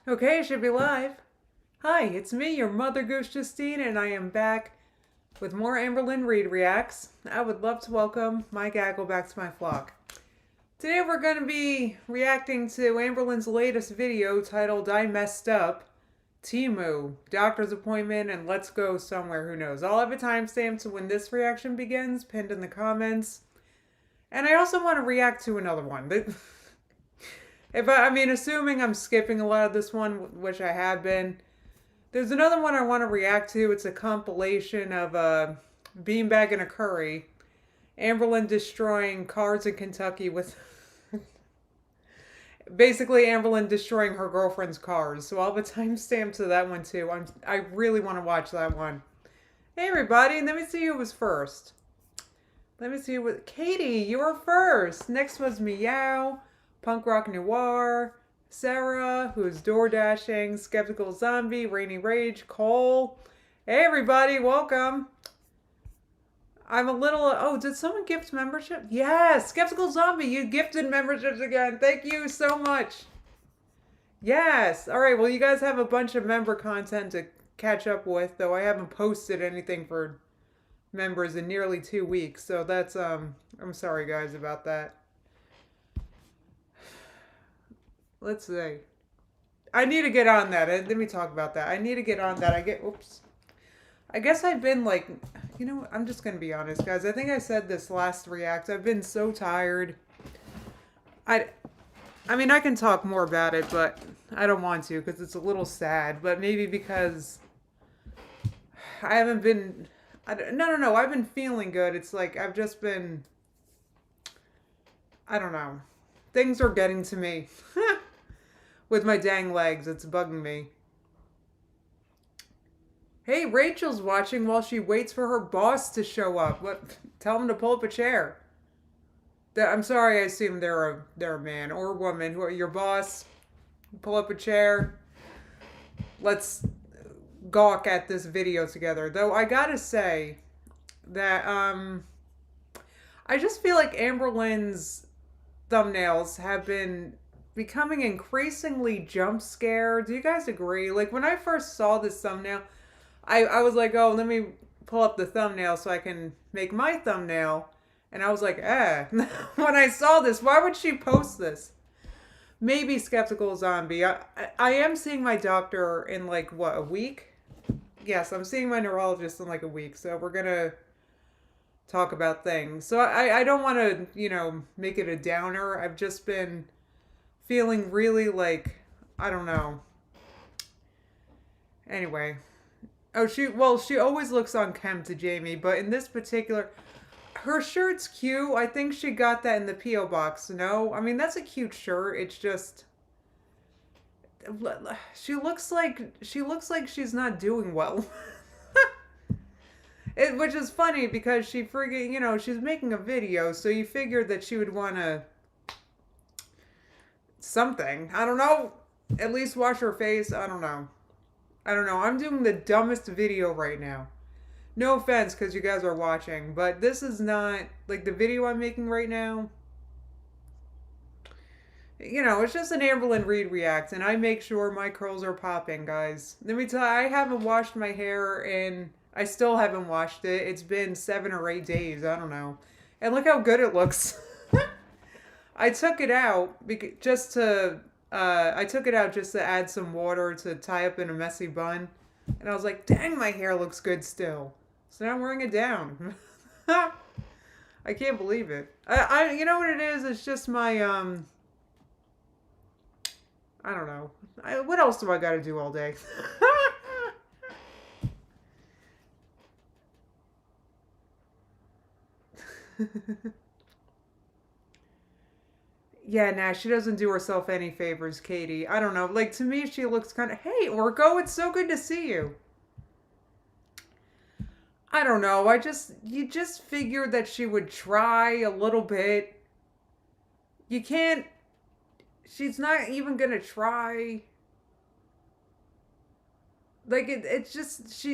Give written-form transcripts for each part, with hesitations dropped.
Okay, it should be live. Hi, it's me, your mother goose Justine, and I am back with more Amberlynn Reed Reacts. I would love to welcome my gaggle back to my flock. Today we're going to be reacting to Amberlynn's latest video titled I Messed Up, Timu, Doctor's Appointment, and Let's Go Somewhere, who knows. I'll have a timestamp to when this reaction begins, pinned in the comments. And I also want to react to another one. Assuming I'm skipping a lot of this one, which I have been, there's another one I want to react to. It's a compilation of beanbag and a curry. Amberlynn destroying cars in Kentucky with... basically, Amberlynn destroying her girlfriend's cars. So I'll have a timestamp to that one too. I really want to watch that one. Hey everybody, let me see who was first. Let me see what... Katie, you were first. Next was Meow. Punk Rock Noir, Sarah, who's door dashing, Skeptical Zombie, Rainy Rage, Cole. Hey everybody, welcome. I'm a little, oh, did someone gift membership? Yes, Skeptical Zombie, you gifted memberships again. Thank you so much. Yes, all right, well, you guys have a bunch of member content to catch up with, though I haven't posted anything for members in nearly 2 weeks, so that's, I'm sorry guys about that. Let's see. I need to get on that. Let me talk about that. I need to get on that. Oops. I guess I've been like, I'm just going to be honest, guys. I think I said this last react. I've been so tired. I can talk more about it, but I don't want to because it's a little sad. But maybe because I haven't been, no. I've been feeling good. It's like I've just been, I don't know. Things are getting to me. With my dang legs, it's bugging me. Hey, Rachel's watching while she waits for her boss to show up. What? Tell him to pull up a chair. I'm sorry, I assume they're a man or a woman. Who are your boss? Pull up a chair. Let's gawk at this video together. Though I gotta say that I just feel like Amberlynn's thumbnails have been becoming increasingly jump scare. Do you guys agree? Like when I first saw this thumbnail, I was like, oh, let me pull up the thumbnail so I can make my thumbnail. And I was like, when I saw this, why would she post this? Maybe Skeptical Zombie. I am seeing my doctor in like, what, a week? Yes, I'm seeing my neurologist in like a week. So we're going to talk about things. So I don't want to, make it a downer. I've just been feeling really like, I don't know. Anyway. Oh, she always looks unkempt to Jamie, but in this particular, her shirt's cute. I think she got that in the P.O. box. No? I mean, that's a cute shirt. It's just, she looks like she's not doing well. Which is funny because she friggin', she's making a video, so you figured that she would want to something. I don't know. At least wash her face. I don't know. I'm doing the dumbest video right now. No offense because you guys are watching, but this is not, like the video I'm making right now. It's just an Amberlynn Reed react, and I make sure my curls are popping, guys. Let me tell you, I haven't washed my hair and I still haven't washed it. It's been 7 or 8 days. I don't know. And look how good it looks. I took it out just to add some water to tie up in a messy bun. And I was like, dang, my hair looks good still. So now I'm wearing it down. I can't believe it. You know what it is? It's just my, I don't know. What else do I got to do all day? Yeah, nah, she doesn't do herself any favors, Katie. I don't know. Like, to me, she looks kind of... Hey, Orko, it's so good to see you. I don't know. You just figured that she would try a little bit. You can't... She's not even gonna try. Like, it's just...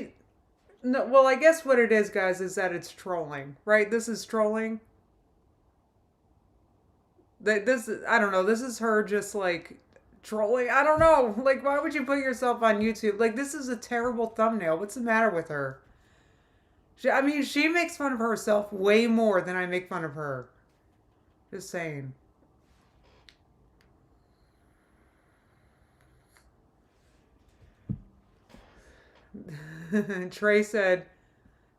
No, well, I guess what it is, guys, is that it's trolling, right? This is trolling. I don't know. This is her just like Trolling? I don't know. Like, why would you put yourself on YouTube? Like, this is a terrible thumbnail. What's the matter with her? I mean, she makes fun of herself way more than I make fun of her. Just saying. Trey said,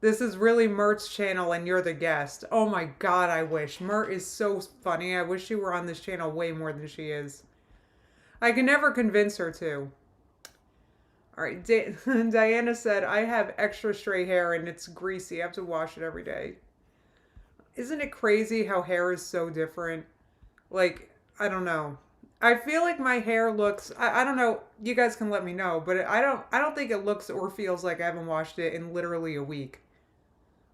"This is really Mert's channel and you're the guest." Oh my god, I wish. Mert is so funny. I wish she were on this channel way more than she is. I can never convince her to. Alright, Diana said, "I have extra stray hair and it's greasy. I have to wash it every day." Isn't it crazy how hair is so different? Like, I don't know. I feel like my hair looks, I don't know, you guys can let me know, but I don't think it looks or feels like I haven't washed it in literally a week.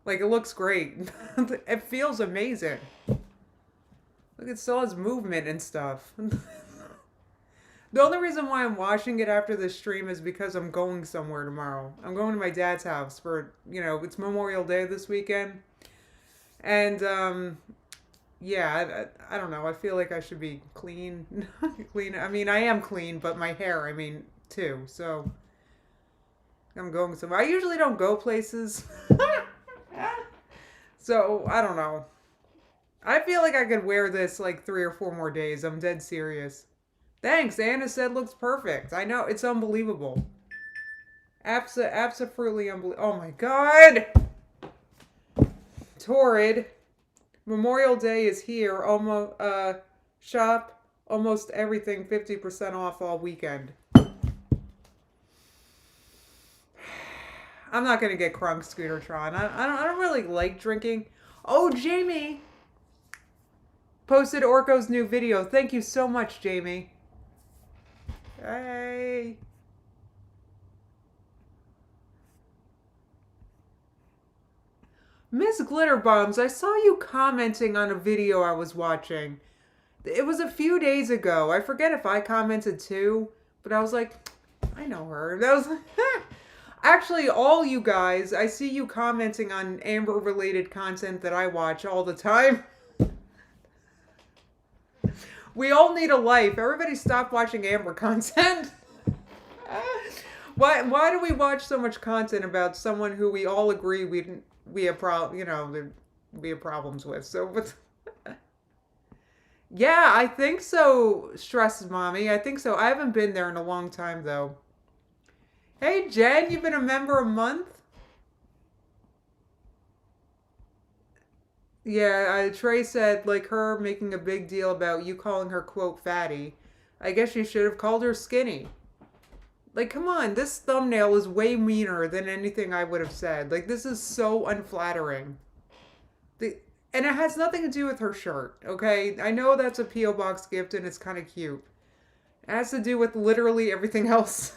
Like, it looks great. It feels amazing. Look, it still has movement and stuff. The only reason why I'm washing it after this stream is because I'm going somewhere tomorrow. I'm going to my dad's house for, it's Memorial Day this weekend. And, yeah, I don't know. I feel like I should be clean. Clean. I mean, I am clean, but my hair, I mean, too. So, I'm going somewhere. I usually don't go places. So, I don't know. I feel like I could wear this like 3 or 4 more days. I'm dead serious. Thanks. Anna said looks perfect. I know. It's unbelievable. Absolutely unbelievable. Oh my god. Torrid. Memorial Day is here. Shop almost everything 50% off all weekend. I'm not gonna get crunk, Scootertron. I don't really like drinking. Oh, Jamie posted Orko's new video. Thank you so much, Jamie. Hey. Miss Glitterbombs, I saw you commenting on a video I was watching. It was a few days ago. I forget if I commented too, but I was like, I know her. That was actually all you guys. I see you commenting on Amber-related content that I watch all the time. We all need a life. Everybody stop watching Amber content. Why do we watch so much content about someone who we all agree we have problems with? So, but yeah, I think so. Stressed mommy, I think so. I haven't been there in a long time though. Hey Jen, you've been a member a month? Yeah, Trey said, like her making a big deal about you calling her, quote, fatty. I guess you should have called her skinny. Like, come on, this thumbnail is way meaner than anything I would have said. Like, this is so unflattering. And it has nothing to do with her shirt, okay? I know that's a P.O. Box gift and it's kind of cute. It has to do with literally everything else.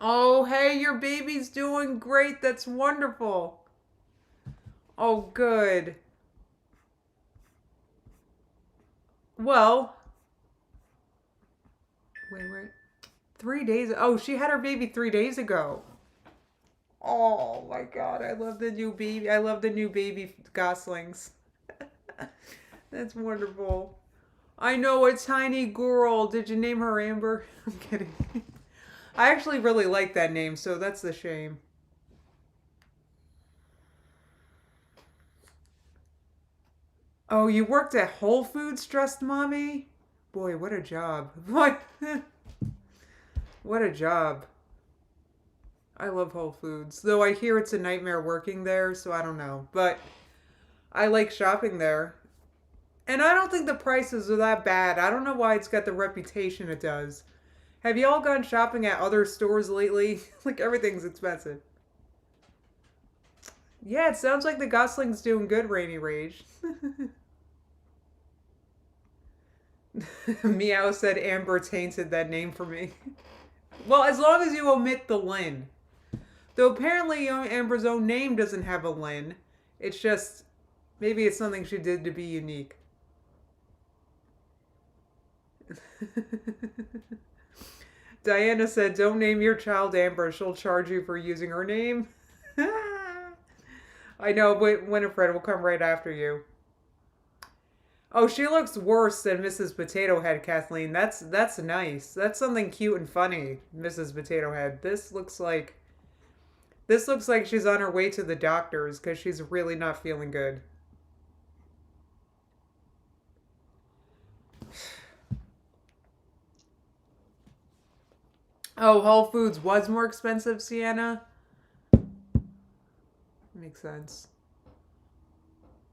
Oh, hey, your baby's doing great. That's wonderful. Oh, good. Well, wait. 3 days. Oh, she had her baby 3 days ago. Oh my god, I love the new baby. I love the new baby goslings. That's wonderful. I know, a tiny girl. Did you name her Amber? I'm kidding. I actually really like that name, so that's the shame. Oh, you worked at Whole Foods, Dressed Mommy? Boy, what a job. What? What a job. I love Whole Foods. Though I hear it's a nightmare working there, so I don't know. But I like shopping there. And I don't think the prices are that bad. I don't know why it's got the reputation it does. Have y'all gone shopping at other stores lately? Like, everything's expensive. Yeah, it sounds like the gosling's doing good, Rainy Rage. Meow said Amber tainted that name for me. Well, as long as you omit the Lynn. Though apparently Amber's own name doesn't have a Lynn. It's just, maybe it's something she did to be unique. Diana said, don't name your child Amber. She'll charge you for using her name. I know, but Winifred will come right after you. Oh, she looks worse than Mrs. Potato Head, Kathleen. That's nice. That's something cute and funny, Mrs. Potato Head. This looks like she's on her way to the doctors because she's really not feeling good. Oh, Whole Foods was more expensive, Sienna? Makes sense.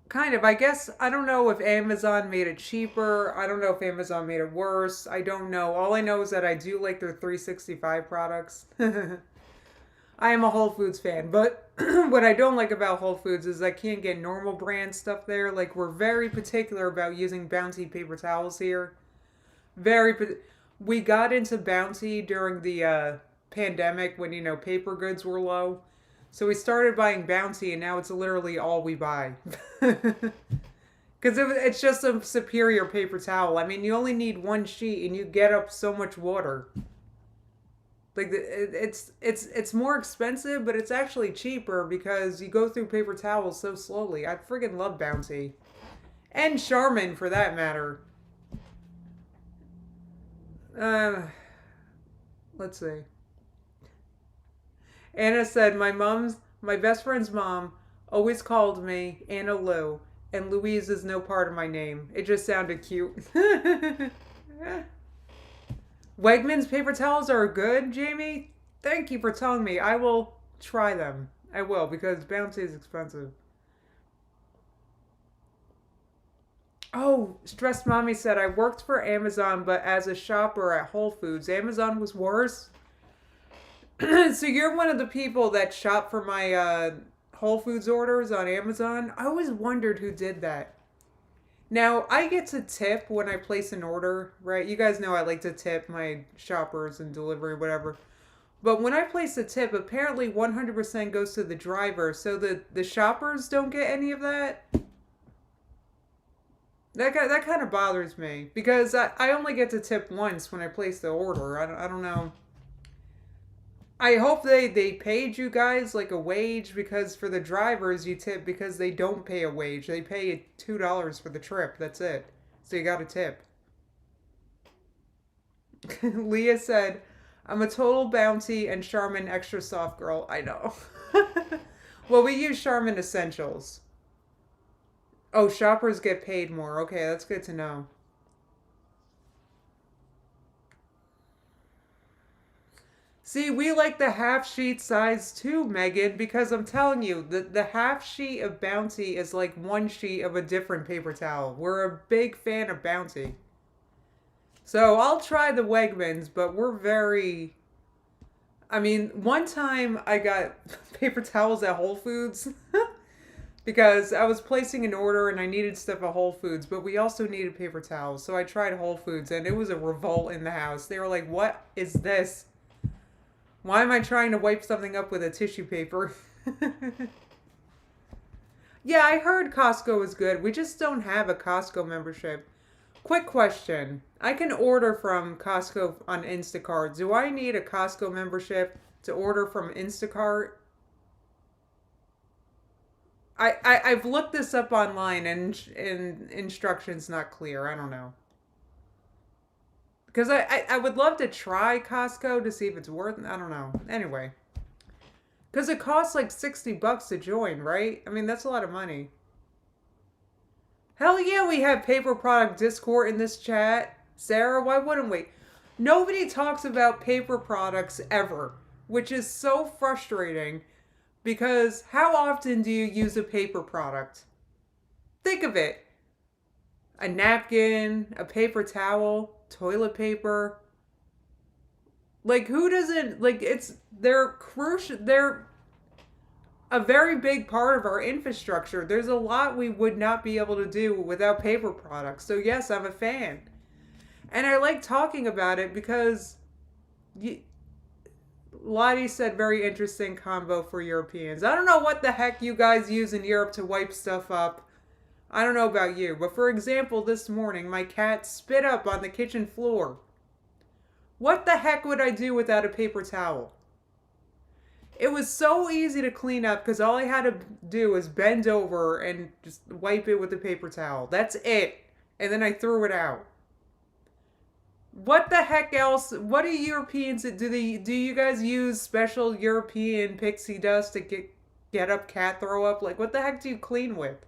Kind of. I guess I don't know if Amazon made it cheaper. I don't know if Amazon made it worse. I don't know. All I know is that I do like their 365 products. I am a Whole Foods fan, but what I don't like about Whole Foods is I can't get normal brand stuff there. Like, we're very particular about using Bounty paper towels here. Very. We got into Bounty during the pandemic when, paper goods were low. So we started buying Bounty, and now it's literally all we buy. Because it's just a superior paper towel. I mean, you only need one sheet, and you get up so much water. Like, it's more expensive, but it's actually cheaper because you go through paper towels so slowly. I friggin' love Bounty. And Charmin, for that matter. Uh, let's see. Anna said, my best friend's mom always called me Anna Lou, and Louise is no part of my name. It just sounded cute. Wegmans paper towels are good, Jamie. Thank you for telling me. I will try them. I will, because Bounty is expensive. Oh, Stressed Mommy said, I worked for Amazon, but as a shopper at Whole Foods. Amazon was worse. So you're one of the people that shop for my Whole Foods orders on Amazon? I always wondered who did that. Now, I get to tip when I place an order, right? You guys know I like to tip my shoppers and delivery, whatever. But when I place a tip, apparently 100% goes to the driver, so the shoppers don't get any of that. That kind of bothers me, because I only get to tip once when I place the order. I don't know. I hope they paid you guys like a wage, because for the drivers you tip because they don't pay a wage. They pay $2 for the trip. That's it. So you got to tip. Leah said, I'm a total Bounty and Charmin extra soft girl. I know. Well, we use Charmin Essentials. Oh, shoppers get paid more. Okay, that's good to know. See, we like the half sheet size too, Megan, because I'm telling you, the half sheet of Bounty is like one sheet of a different paper towel. We're a big fan of Bounty. So I'll try the Wegmans, but we're very... I mean, one time I got paper towels at Whole Foods because I was placing an order and I needed stuff at Whole Foods, but we also needed paper towels. So I tried Whole Foods and it was a revolt in the house. They were like, what is this? Why am I trying to wipe something up with a tissue paper? Yeah, I heard Costco is good. We just don't have a Costco membership. Quick question. I can order from Costco on Instacart. Do I need a Costco membership to order from Instacart? I've looked this up online and instructions not clear. I don't know. Because I would love to try Costco to see if it's worth it. I don't know. Anyway. Because it costs like $60 to join, right? I mean, that's a lot of money. Hell yeah, we have paper product Discord in this chat. Sarah, why wouldn't we? Nobody talks about paper products ever, which is so frustrating because how often do you use a paper product? Think of it. A napkin, a paper towel, toilet paper. Like, who doesn't, like, they're crucial, they're a very big part of our infrastructure. There's a lot we would not be able to do without paper products. So yes, I'm a fan. And I like talking about it because Lottie said very interesting combo for Europeans. I don't know what the heck you guys use in Europe to wipe stuff up. I don't know about you, but for example, this morning my cat spit up on the kitchen floor. What the heck would I do without a paper towel? It was so easy to clean up because all I had to do was bend over and just wipe it with a paper towel. That's it. and then I threw it out. What the heck else? What do Europeans do you guys use special European pixie dust to get up cat throw up? Like what the heck do you clean with?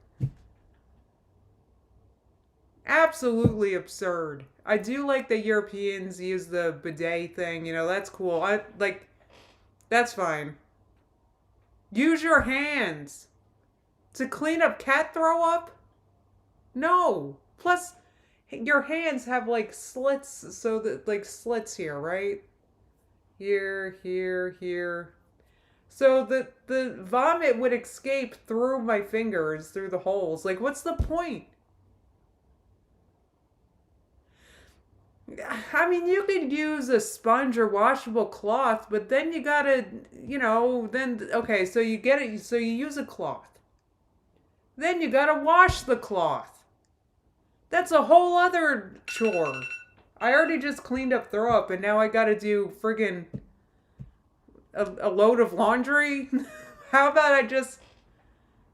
Absolutely absurd. I do like that Europeans use the bidet thing, that's cool. I like that's fine. Use your hands to clean up cat throw up? No. Plus your hands have like slits, so that like slits here, right? Here, here, here. So the vomit would escape through my fingers, through the holes. Like what's the point? I mean, you could use a sponge or washable cloth, but then you gotta, then, okay, so you get it, so you use a cloth. Then you gotta wash the cloth. That's a whole other chore. I already just cleaned up throw up, and now I gotta do friggin' a load of laundry? How about I just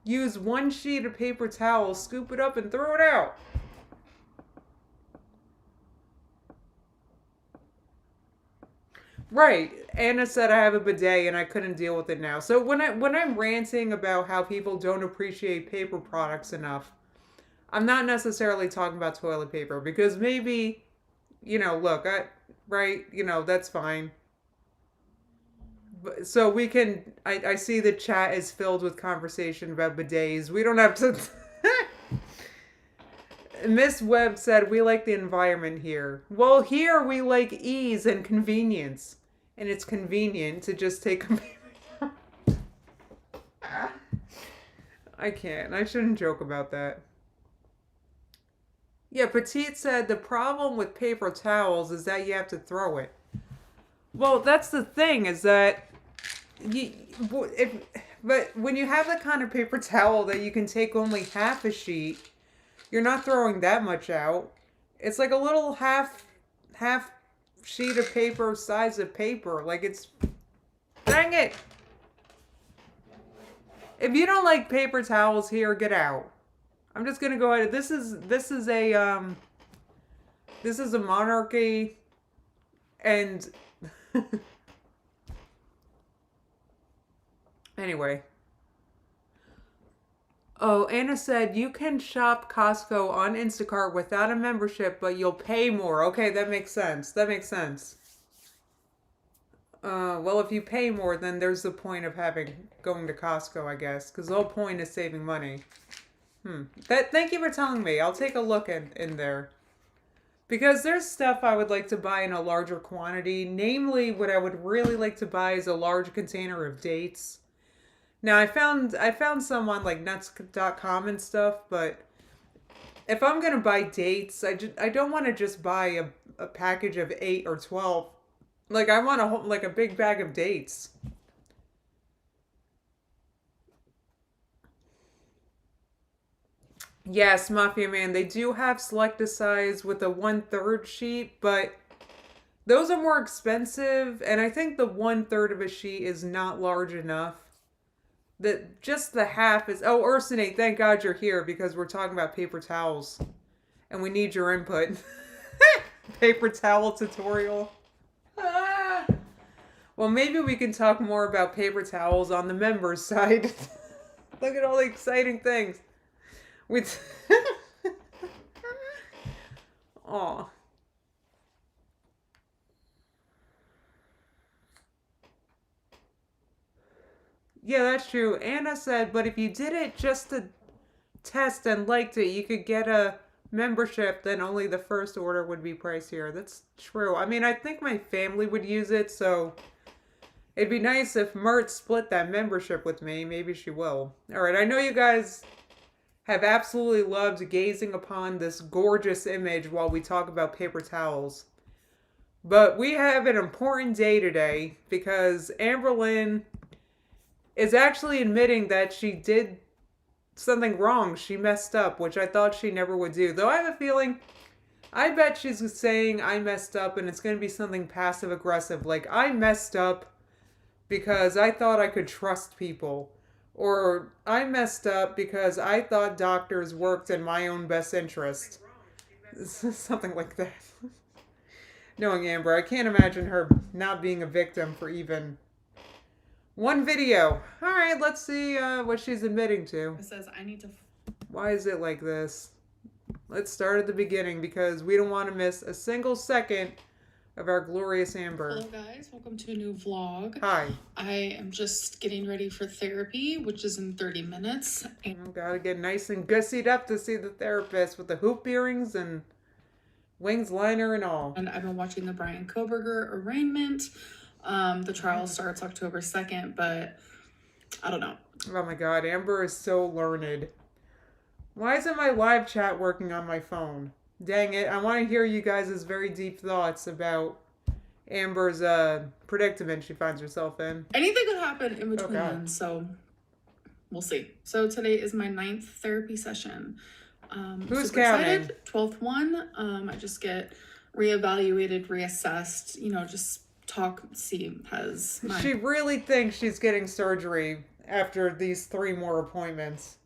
use one sheet of paper towel, scoop it up, and throw it out? Right. Anna said I have a bidet and I couldn't deal with it now. So when I'm ranting about how people don't appreciate paper products enough, I'm not necessarily talking about toilet paper because maybe, look, right, that's fine. So we can, I see the chat is filled with conversation about bidets. We don't have to. Miss Webb said, we like the environment here. Well, here we like ease and convenience. And it's convenient to just take a paper. I can't. I shouldn't joke about that. Yeah, Petite said the problem with paper towels is that you have to throw it. Well, that's the thing is that but when you have the kind of paper towel that you can take only half a sheet, you're not throwing that much out. It's like a little half sheet of paper size of paper. Like it's, dang it. If you don't like paper towels here, get out. I'm just gonna go ahead. This is a monarchy, and anyway. Oh, Anna said you can shop Costco on Instacart without a membership, but you'll pay more. Okay, that makes sense. That makes sense. Well, if you pay more, then there's the point of going to Costco, I guess, because the whole point is saving money. Thank you for telling me. I'll take a look in there. Because there's stuff I would like to buy in a larger quantity. Namely, what I would really like to buy is a large container of dates. Now, I found some on like nuts.com and stuff, but if I'm going to buy dates, I don't want to just buy a package of 8 or 12. Like, I want a big bag of dates. Yes, Mafia Man, they do have select a size with a 1/3 sheet, but those are more expensive, and I think the 1/3 of a sheet is not large enough. Just the half is... Oh, Ursinate, thank God you're here, because we're talking about paper towels, and we need your input. Paper towel tutorial. Well, maybe we can talk more about paper towels on the members side. Look at all the exciting things. With Aw. Yeah, that's true. Anna said, but if you did it just to test and liked it, you could get a membership, then only the first order would be pricier. That's true. I mean, I think my family would use it, so it'd be nice if Mert split that membership with me. Maybe she will. All right, I know you guys have absolutely loved gazing upon this gorgeous image while we talk about paper towels. But we have an important day today because Amberlynn is actually admitting that she did something wrong. She messed up, which I thought she never would do. Though I have a feeling, I bet she's saying I messed up and it's going to be something passive aggressive. Like, I messed up because I thought I could trust people. Or I messed up because I thought doctors worked in my own best interest. Something like that. Knowing Amber, I can't imagine her not being a victim for even one video. All right, let's see what she's admitting to. It says, I need to... Why is it like this? Let's start at the beginning because we don't want to miss a single second of our glorious Amber. Hello guys, welcome to a new vlog. Hi. I am just getting ready for therapy, which is in 30 minutes. Gotta get nice and gussied up to see the therapist with the hoop earrings and wings liner and all. And I've been watching the Brian Koberger arraignment. The trial starts October 2nd, but I don't know. Oh my god, Amber is so learned. Why isn't my live chat working on my phone? Dang it, I want to hear you guys' very deep thoughts about Amber's predicament she finds herself in. Anything could happen in between then, so we'll see. So today is my 9th therapy session. Who's counting? Excited. 12th one. I just get reevaluated, reassessed, you know, just talk, see, has my... She really thinks she's getting surgery after these 3 more appointments.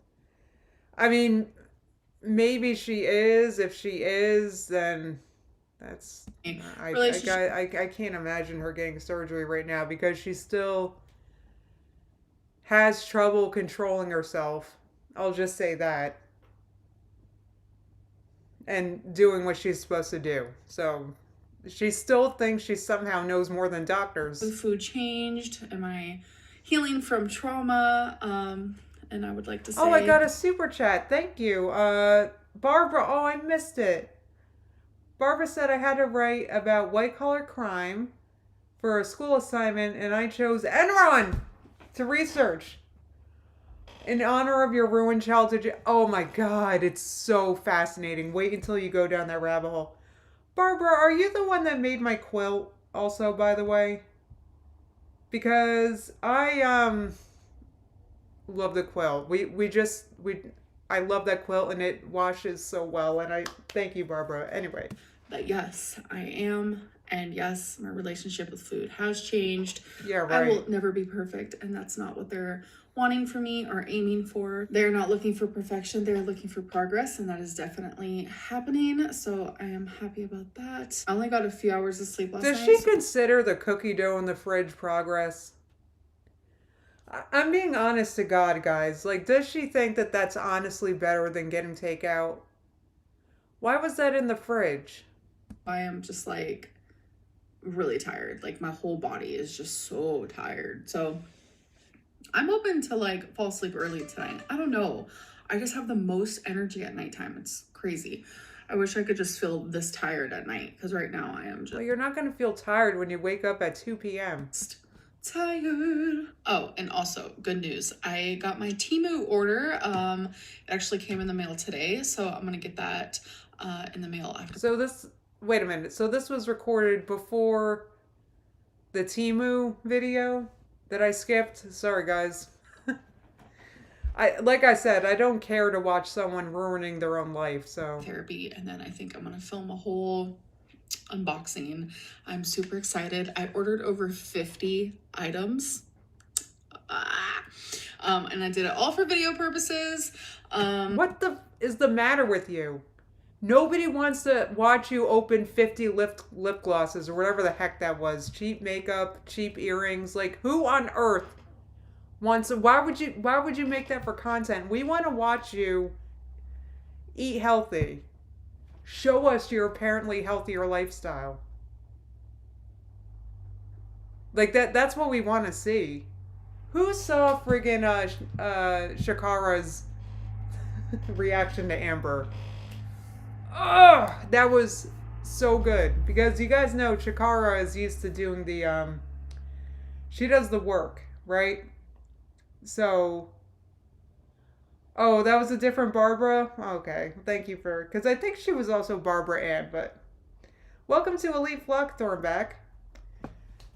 I mean, maybe she is. If she is, then that's... I can't imagine her getting surgery right now because she still has trouble controlling herself. I'll just say that. And doing what she's supposed to do. So she still thinks she somehow knows more than doctors. The food changed. Am I healing from trauma? And I would like to say... Oh, I got a super chat. Thank you. Barbara, oh, I missed it. Barbara said I had to write about white-collar crime for a school assignment, and I chose Enron to research. In honor of your ruined childhood. Oh my god, it's so fascinating. Wait until you go down that rabbit hole. Barbara, are you the one that made my quilt also, by the way? Because I love the quilt. I love that quilt and it washes so well, and I thank you, Barbara. Anyway. But yes, I am. And yes, my relationship with food has changed. Yeah, right. I will never be perfect, and that's not what they're wanting for me or aiming for. They're not looking for perfection, they're looking for progress, and that is definitely happening. So I am happy about that. I only got a few hours of sleep last night. Does she consider the cookie dough in the fridge progress? I'm being honest to God, guys. Like, does she think that that's honestly better than getting takeout? Why was that in the fridge? I am just like really tired. Like, my whole body is just so tired. So I'm hoping to like fall asleep early tonight. I don't know. I just have the most energy at nighttime. It's crazy. I wish I could just feel this tired at night, because right now I am just... Well, you're not going to feel tired when you wake up at 2 p.m. Tired. Oh, and also good news. I got my Temu order. It actually came in the mail today, so I'm going to get that in the mail after. So this... Wait a minute. So this was recorded before the Temu video that I skipped? Sorry, guys. Like I said, I don't care to watch someone ruining their own life, so... Therapy, and then I think I'm going to film a whole unboxing. I'm super excited. I ordered over 50 items. And I did it all for video purposes. What the is the matter with you? Nobody wants to watch you open 50 lip glosses or whatever the heck that was. Cheap makeup, cheap earrings. Like, who on earth wants... Why would you make that for content? We want to watch you eat healthy. Show us your apparently healthier lifestyle. Like, that's what we want to see. Who saw friggin' Shakara's reaction to Amber? Oh, that was so good. Because you guys know Shakara is used to doing the, she does the work, right? So, oh, that was a different Barbara? Okay, thank you for, because I think she was also Barbara Ann, but welcome to Elite Flock, Thornback.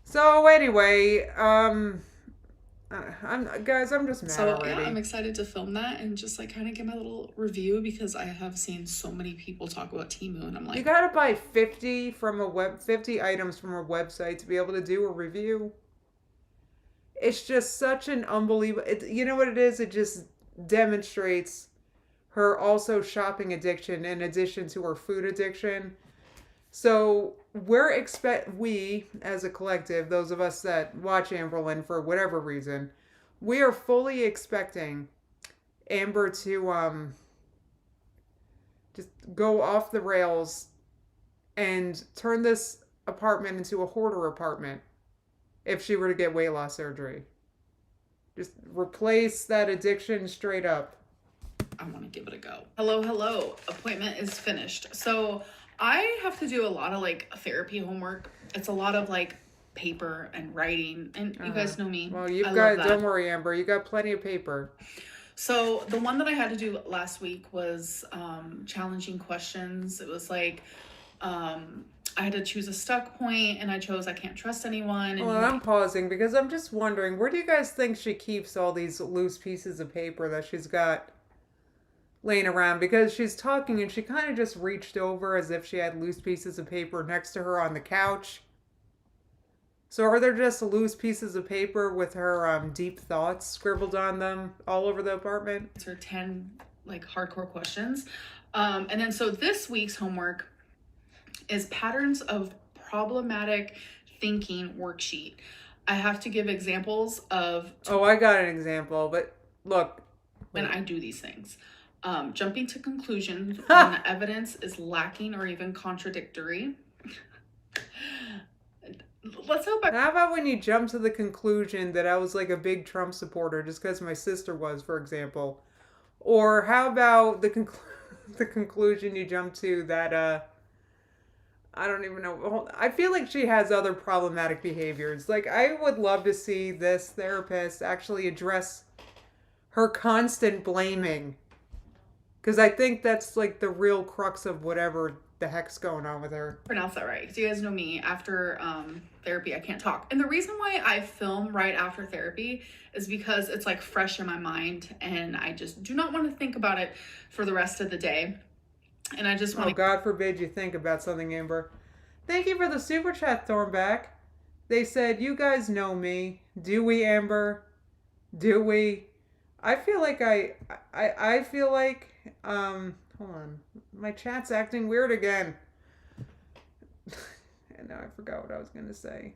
So anyway, I'm just mad already. Yeah, I'm excited to film that and just like kind of give my little review, because I have seen so many people talk about Temu, and I'm like, you gotta buy 50 items from a website to be able to do a review. It's just such an unbelievable... you know what it is? It just demonstrates her also shopping addiction in addition to her food addiction. So we as a collective, those of us that watch Amberlyn for whatever reason, we are fully expecting Amber to just go off the rails and turn this apartment into a hoarder apartment if she were to get weight loss surgery. Just replace that addiction straight up. I want to give it a go. Hello, hello. Appointment is finished. So I have to do a lot of like therapy homework. It's a lot of like paper and writing, and you guys know me. Well, you've got, don't worry, Amber, you got plenty of paper. So the one that I had to do last week was challenging questions. It was like I had to choose a stuck point, and I chose I can't trust anyone. And well, I'm pausing because I'm just wondering, where do you guys think she keeps all these loose pieces of paper that she's got laying around? Because she's talking and she kind of just reached over as if she had loose pieces of paper next to her on the couch. So are there just loose pieces of paper with her deep thoughts scribbled on them all over the apartment? It's her 10 like hardcore questions. And then so this week's homework is patterns of problematic thinking worksheet. I have to give examples of... Oh, I got an example, but look. When I do these things. Jumping to conclusions when the evidence is lacking or even contradictory. Let's hope How about when you jump to the conclusion that I was like a big Trump supporter just because my sister was, for example? Or how about the conclusion you jump to that, I don't even know. I feel like she has other problematic behaviors. Like, I would love to see this therapist actually address her constant blaming. Because I think that's like the real crux of whatever the heck's going on with her. Pronounce that right. So you guys know me, after therapy, I can't talk. And the reason why I film right after therapy is because it's like fresh in my mind and I just do not want to think about it for the rest of the day. And I just want to... Oh, God forbid you think about something, Amber. Thank you for the super chat, Thornback. They said, you guys know me. Do we, Amber? Do we? I feel like I feel like, hold on. My chat's acting weird again. And now I forgot what I was going to say.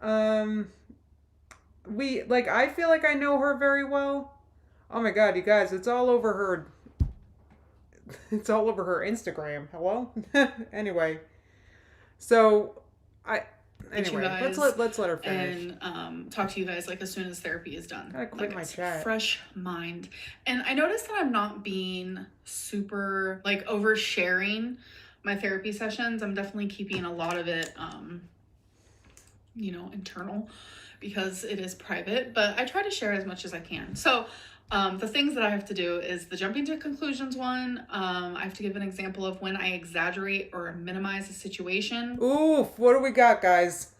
I feel like I know her very well. Oh my God, you guys, it's all over her. It's all over her Instagram. Hello? Anyway. So, Anyway, let's let her finish. And talk to you guys like as soon as therapy is done. Gotta quit my chat. Fresh mind. And I noticed that I'm not being super like oversharing my therapy sessions. I'm definitely keeping a lot of it internal because it is private, but I try to share as much as I can. So the things that I have to do is the jumping to conclusions one. I have to give an example of when I exaggerate or minimize a situation. Oof, what do we got, guys?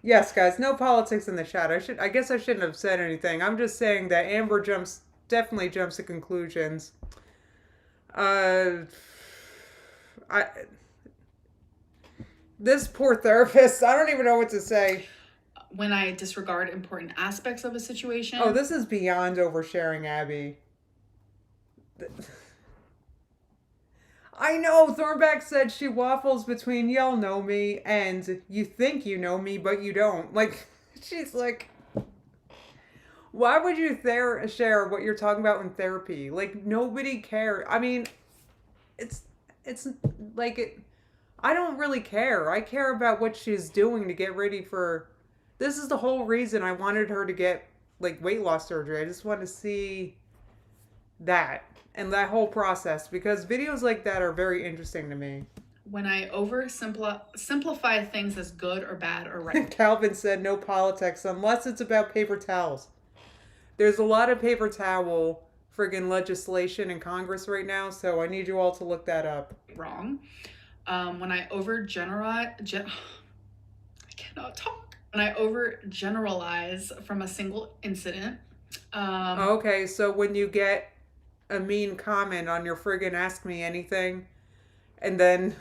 Yes, guys, no politics in the chat. I guess I shouldn't have said anything. I'm just saying that Amber definitely jumps to conclusions. This poor therapist, I don't even know what to say. When I disregard important aspects of a situation. Oh, this is beyond oversharing, Abby. I know, Thornback said she waffles between y'all know me and you think you know me, but you don't. Like, she's like, why would you share what you're talking about in therapy? Like, nobody cares. I mean, it's like, I don't really care. I care about what she's doing to get ready for... This is the whole reason I wanted her to get, like, weight loss surgery. I just want to see that and that whole process because videos like that are very interesting to me. When I simplify things as good or bad or right. Calvin said no politics unless it's about paper towels. There's a lot of paper towel friggin' legislation in Congress right now, so I need you all to look that up. Wrong. When I overgeneralize... I cannot talk. When I overgeneralize from a single incident. Okay, so when you get a mean comment on your friggin' Ask Me Anything, and then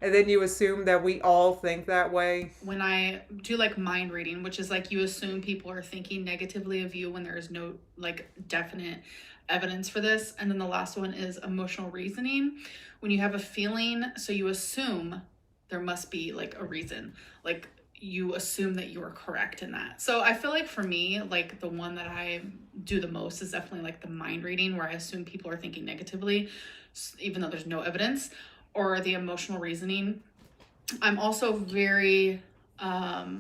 And then you assume that we all think that way. When I do like mind reading, which is like you assume people are thinking negatively of you when there is no like definite evidence for this. And then the last one is emotional reasoning. When you have a feeling, so you assume there must be like a reason. Like you assume that you are correct in that. So I feel like for me, like the one that I do the most is definitely like the mind reading, where I assume people are thinking negatively, even though there's no evidence, or the emotional reasoning. I'm also very, I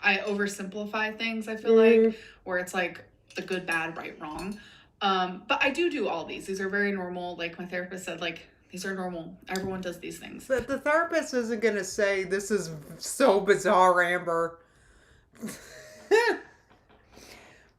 oversimplify things, I feel like, where it's like the good, bad, right, wrong. But I do all these. These are very normal. Like my therapist said, like, these are normal. Everyone does these things. But the therapist isn't going to say, this is so bizarre, Amber.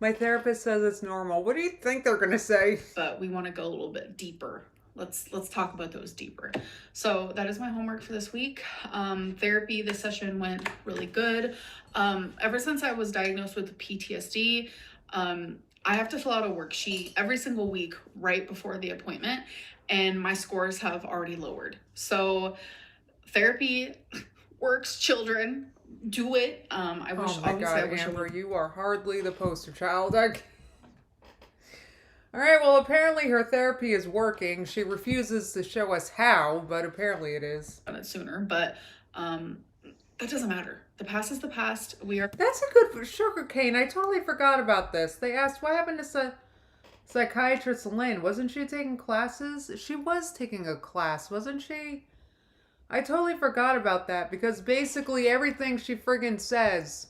My therapist says it's normal. What do you think they're going to say? But we want to go a little bit deeper. Let's talk about those deeper. So that is my homework for this week. Therapy, this session went really good. Ever since I was diagnosed with PTSD, I have to fill out a worksheet every single week right before the appointment, and my scores have already lowered. So therapy works, children. Do it. I wish. Oh my God, Amber, you are hardly the poster child. All right, well, apparently her therapy is working. She refuses to show us how, but apparently it is. Done it sooner, but that doesn't matter. The past is the past. We are. That's a good sugar cane. I totally forgot about this. They asked what happened to psychiatrist Lynn. Wasn't she taking classes? She was taking a class, wasn't she? I totally forgot about that because basically everything she friggin' says,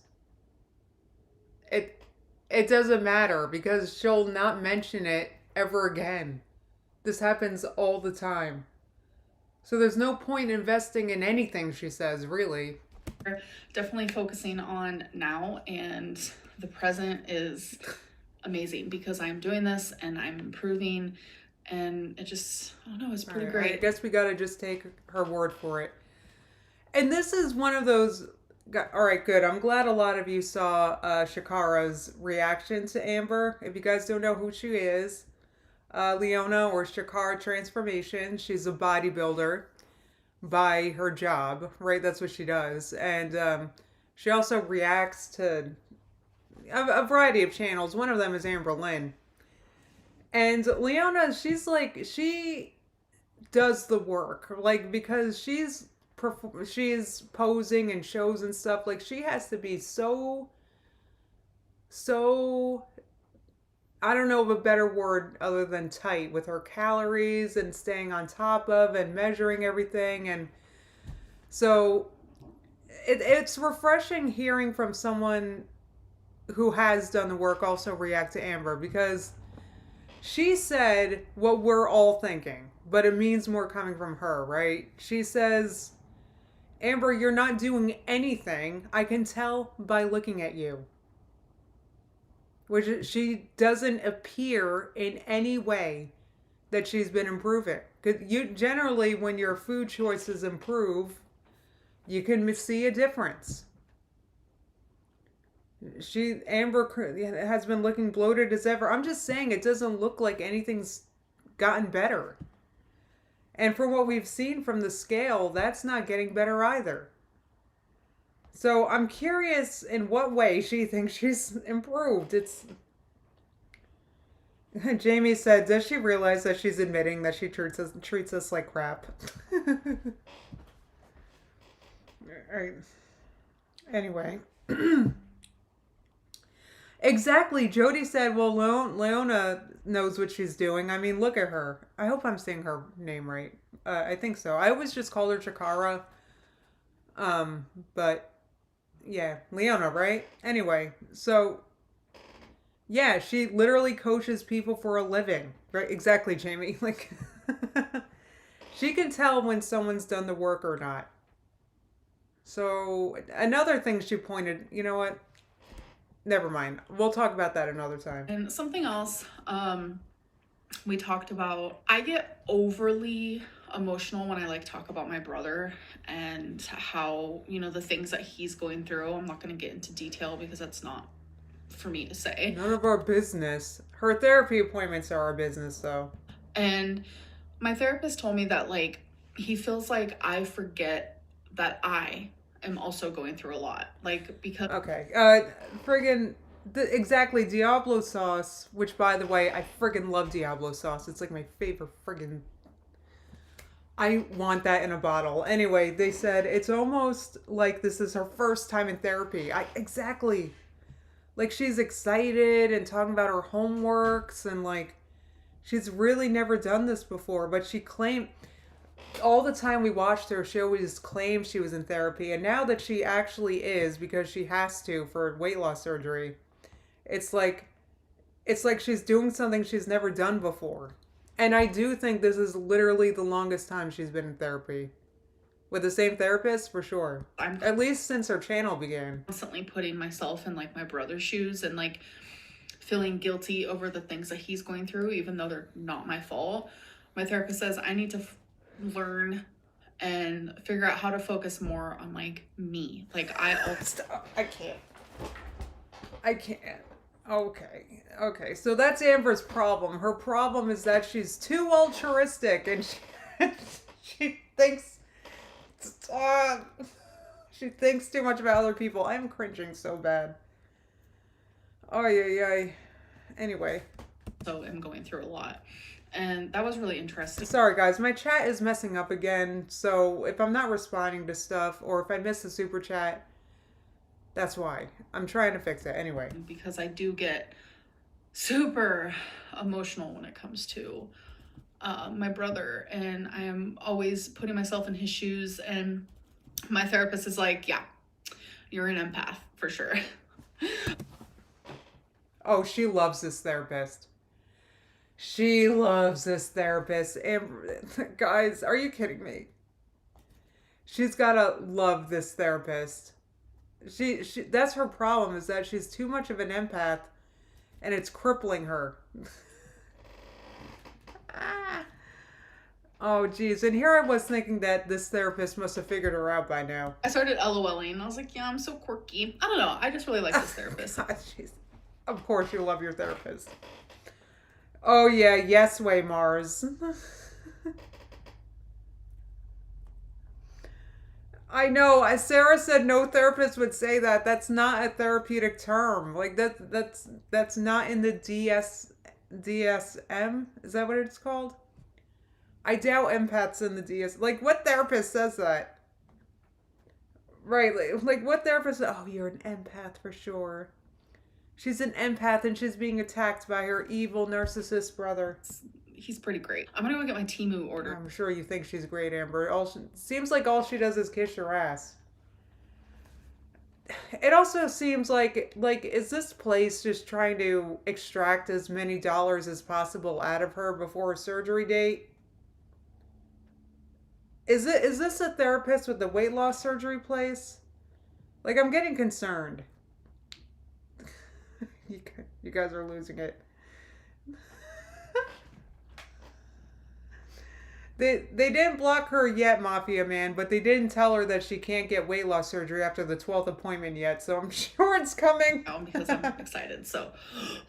it doesn't matter because she'll not mention it ever again. This happens all the time. So there's no point investing in anything she says, really. Definitely focusing on now, and the present is amazing because I'm doing this and I'm improving, and it just, I don't know, it's pretty great. I guess we gotta just take her word for it. And this is one of those. All right, good. I'm glad a lot of you saw Shakara's reaction to Amber. If you guys don't know who she is, Leona, or Shakara Transformation, she's a bodybuilder by her job, right? That's what she does. And she also reacts to a variety of channels. One of them is Amber Lynn. And Leona, she does the work, like, because she's posing in shows and stuff. Like, she has to be so I don't know of a better word other than tight with her calories and staying on top of and measuring everything. And so it's refreshing hearing from someone who has done the work also react to Amber, because she said what we're all thinking, but it means more coming from her, right? She says, Amber, you're not doing anything. I can tell by looking at you. Which she doesn't appear in any way that she's been improving. Because you generally, when your food choices improve, you can see a difference. Amber has been looking bloated as ever. I'm just saying, it doesn't look like anything's gotten better. And from what we've seen from the scale, that's not getting better either. So I'm curious in what way she thinks she's improved. Jamie said, does she realize that she's admitting that she treats us like crap? Alright. Anyway. Exactly. Jody said, well, Leona knows what she's doing. I mean, look at her. I hope I'm saying her name right. I think so. I always just called her Chikara. But yeah, Leona, right? Anyway, so yeah, she literally coaches people for a living. Right? Exactly, Jamie. Like, she can tell when someone's done the work or not. So another thing she pointed, you know what? Never mind. We'll talk about that another time. And something else we talked about, I get overly emotional when I like talk about my brother and how, you know, the things that he's going through. I'm not going to get into detail because that's not for me to say. None of our business. Her therapy appointments are our business, though. And my therapist told me that, like, he feels like I forget that I am also going through a lot. Like, because Okay. Friggin' exactly Diablo sauce, which by the way, I friggin' love Diablo sauce. It's like my favorite friggin'. I want that in a bottle. Anyway, they said it's almost like this is her first time in therapy. I exactly. Like she's excited and talking about her homeworks and like she's really never done this before, but she claimed all the time we watched her, she always claimed she was in therapy, and now that she actually is because she has to for weight loss surgery, it's like it's like she's doing something she's never done before. And I do think this is literally the longest time she's been in therapy. With the same therapist, for sure. I'm At least since her channel began. constantly putting myself in like my brother's shoes and like feeling guilty over the things that he's going through, even though they're not my fault. My therapist says I need to learn and figure out how to focus more on like me. Like Stop. I can't. I can't. Okay. Okay. So that's Amber's problem. Her problem is that she's too altruistic and she thinks she thinks too much about other people. I'm cringing so bad. Oh yeah. Anyway. so am going through a lot. And that was really interesting. Sorry guys, my chat is messing up again. So if I'm not responding to stuff or if I miss the super chat, that's why. I'm trying to fix it anyway. Because I do get super emotional when it comes to my brother, and I am always putting myself in his shoes, and my therapist is like, yeah, you're an empath for sure. Oh, she loves this therapist. She loves this therapist. Amber, guys, are you kidding me? She's gotta love this therapist. She that's her problem, is that she's too much of an empath and it's crippling her. Oh geez, and here I was thinking that this therapist must have figured her out by now. I started LOLing and I was like, yeah, I'm so quirky. I don't know, I just really like this therapist. God, of course you love your therapist. Oh yeah, yes way Mars. I know. As Sarah said, no therapist would say that. That's not a therapeutic term. Like that's not in the DSM. Is that what it's called? I doubt empaths in the DS. Like what therapist says that? Right. Like what therapist? Oh, you're an empath for sure. She's an empath and she's being attacked by her evil narcissist brother. He's pretty great. I'm gonna go get my Temu order. I'm sure you think she's great, Amber. Seems like all she does is kiss your ass. It also seems like is this place just trying to extract as many dollars as possible out of her before a surgery date? Is this a therapist with the weight loss surgery place? Like I'm getting concerned. You guys are losing it. They didn't block her yet, Mafia Man, but they didn't tell her that she can't get weight loss surgery after the 12th appointment yet, so I'm sure it's coming. Because I'm excited, so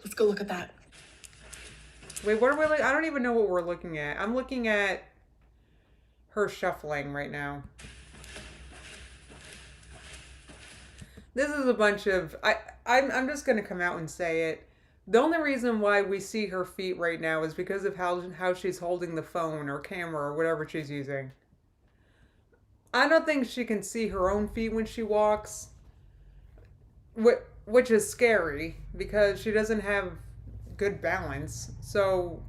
let's go look at that. Wait, what are we I don't even know what we're looking at. I'm looking at her shuffling right now. This is a bunch of... I'm just going to come out and say it. The only reason why we see her feet right now is because of how she's holding the phone or camera or whatever she's using. I don't think she can see her own feet when she walks, which is scary because she doesn't have good balance. So,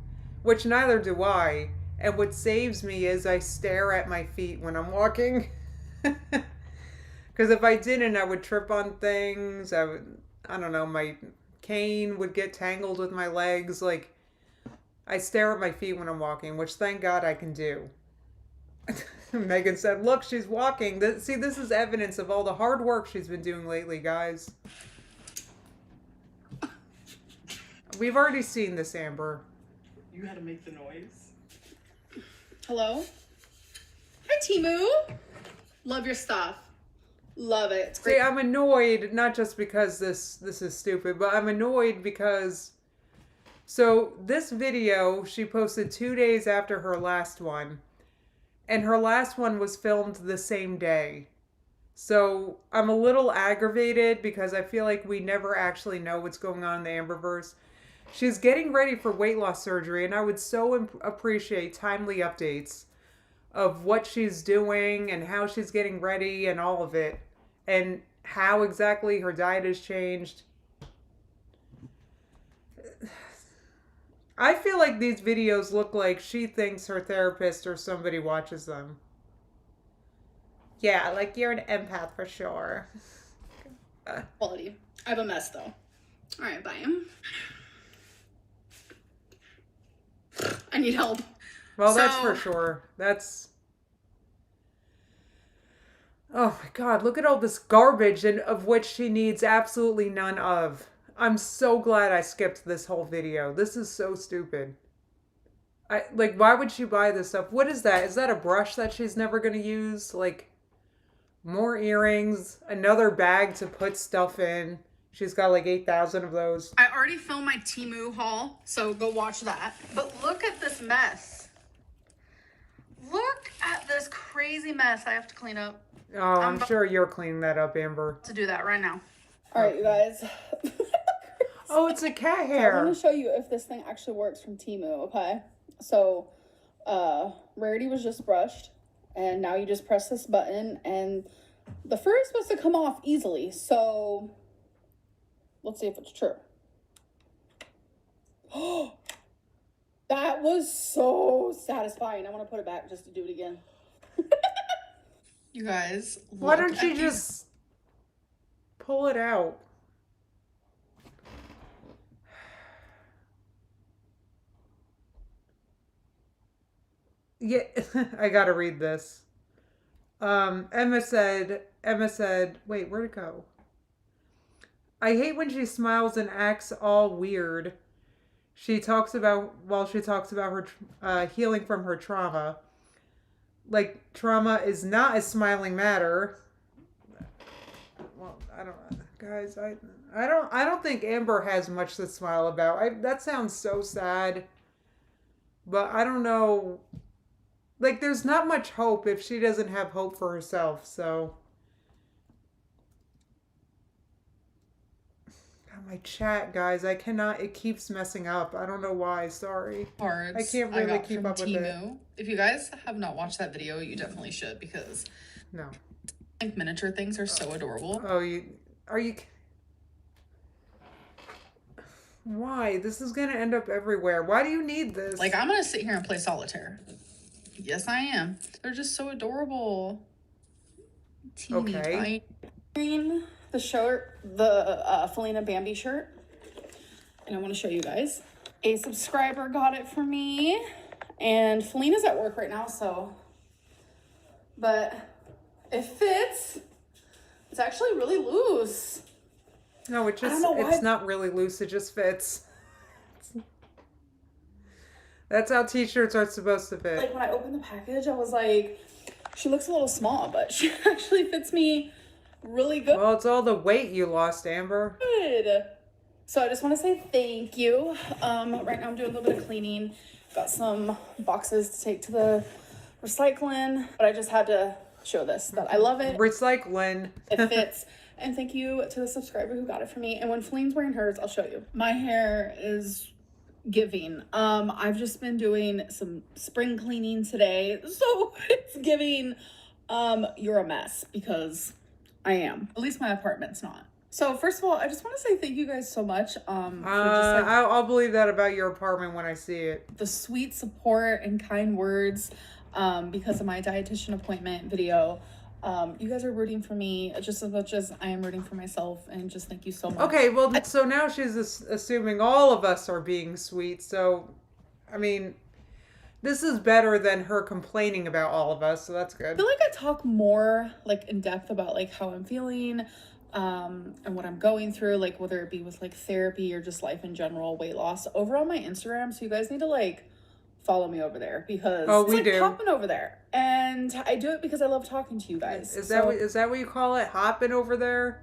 which neither do I. And what saves me is I stare at my feet when I'm walking. Because if I didn't, I would trip on things. I don't know, my cane would get tangled with my legs. Like, I stare at my feet when I'm walking, which thank God I can do. Megan said, look, she's walking. See, this is evidence of all the hard work she's been doing lately, guys. We've already seen this, Amber. You had to make the noise. Hello? Hi, Temu. Love your stuff. Love it. It's great. See, I'm annoyed, not just because this is stupid, but I'm annoyed because... So, this video she posted 2 days after her last one. and her last one was filmed the same day. So I'm a little aggravated because I feel like we never actually know what's going on in the Amberverse. She's getting ready for weight loss surgery, and I would so appreciate timely updates of what she's doing and how she's getting ready and all of it, and how exactly her diet has changed. I feel like these videos look like she thinks her therapist or somebody watches them. Yeah, like you're an empath for sure. Quality. I have a mess though. All right, bye. I need help. Well, that's for sure. That's... Oh my God, look at all this garbage and of which she needs absolutely none of. I'm so glad I skipped this whole video. This is so stupid. Like, why would she buy this stuff? What is that? Is that a brush that she's never going to use? Like, more earrings, another bag to put stuff in. She's got like 8,000 of those. I already filmed my Temu haul, so go watch that. But look at this mess. Look at this crazy mess I have to clean up. Oh, I'm sure you're cleaning that up, Amber. To do that right now. All right, you guys. Oh, it's a cat I'm hair. going to show you if this thing actually works from Temu, okay? So, Rarity was just brushed, and now you just press this button, and the fur is supposed to come off easily, so let's see if it's true. Oh, that was so satisfying. I want to put it back just to do it again. You guys, why don't you just pull it out? Yeah, I gotta read this. Emma said, wait, where'd it go? I hate when she smiles and acts all weird. While she talks about her healing from her trauma. Like, trauma is not a smiling matter. Well, I don't know, guys. I don't think Amber has much to smile about. That sounds so sad. But I don't know. Like, there's not much hope if she doesn't have hope for herself, so. God, my chat, guys, I cannot, it keeps messing up. I don't know why, sorry. Cards I can't really keep up with it. If you guys have not watched that video, you definitely should, because No. I think miniature things are so adorable. Oh, are you... Why? This is gonna end up everywhere. Why do you need this? Like, I'm gonna sit here and play solitaire. Yes, I am. They're just so adorable. Teeny Okay. tiny. The shirt, the Felina Bambi shirt. And I want to show you guys. A subscriber got it for me. And Felina's at work right now, so. But it fits. It's actually really loose. No, it's not really loose. It just fits. That's how t-shirts are supposed to fit. Like, when I opened the package, I was like, she looks a little small, but she actually fits me really good. Well, it's all the weight you lost, Amber. Good. So I just want to say thank you. Right now I'm doing a little bit of cleaning. Got some boxes to take to the recycling, but I just had to show this, that I love it. Recycling. It fits. And thank you to the subscriber who got it for me. And when Feline's wearing hers, I'll show you. My hair is giving. I've just been doing some spring cleaning today, so it's giving you're a mess, because I am. At least my apartment's not. So first of all, I just want to say thank you guys so much for just like, I'll believe that about your apartment when I see it. the sweet support and kind words because of my dietitian appointment video. You guys are rooting for me just as much as I am rooting for myself, and just thank you so much. Okay, well, so now she's assuming all of us are being sweet, so, I mean, this is better than her complaining about all of us, so that's I good. feel like I talk more like in depth about like how I'm feeling and what I'm going through, like whether it be with like therapy or just life in general, weight loss, over on my Instagram. So you guys need to like follow me over there, because we like do. popping over there, and I do it because I love talking to you guys. Is that what you call it? Hopping over there?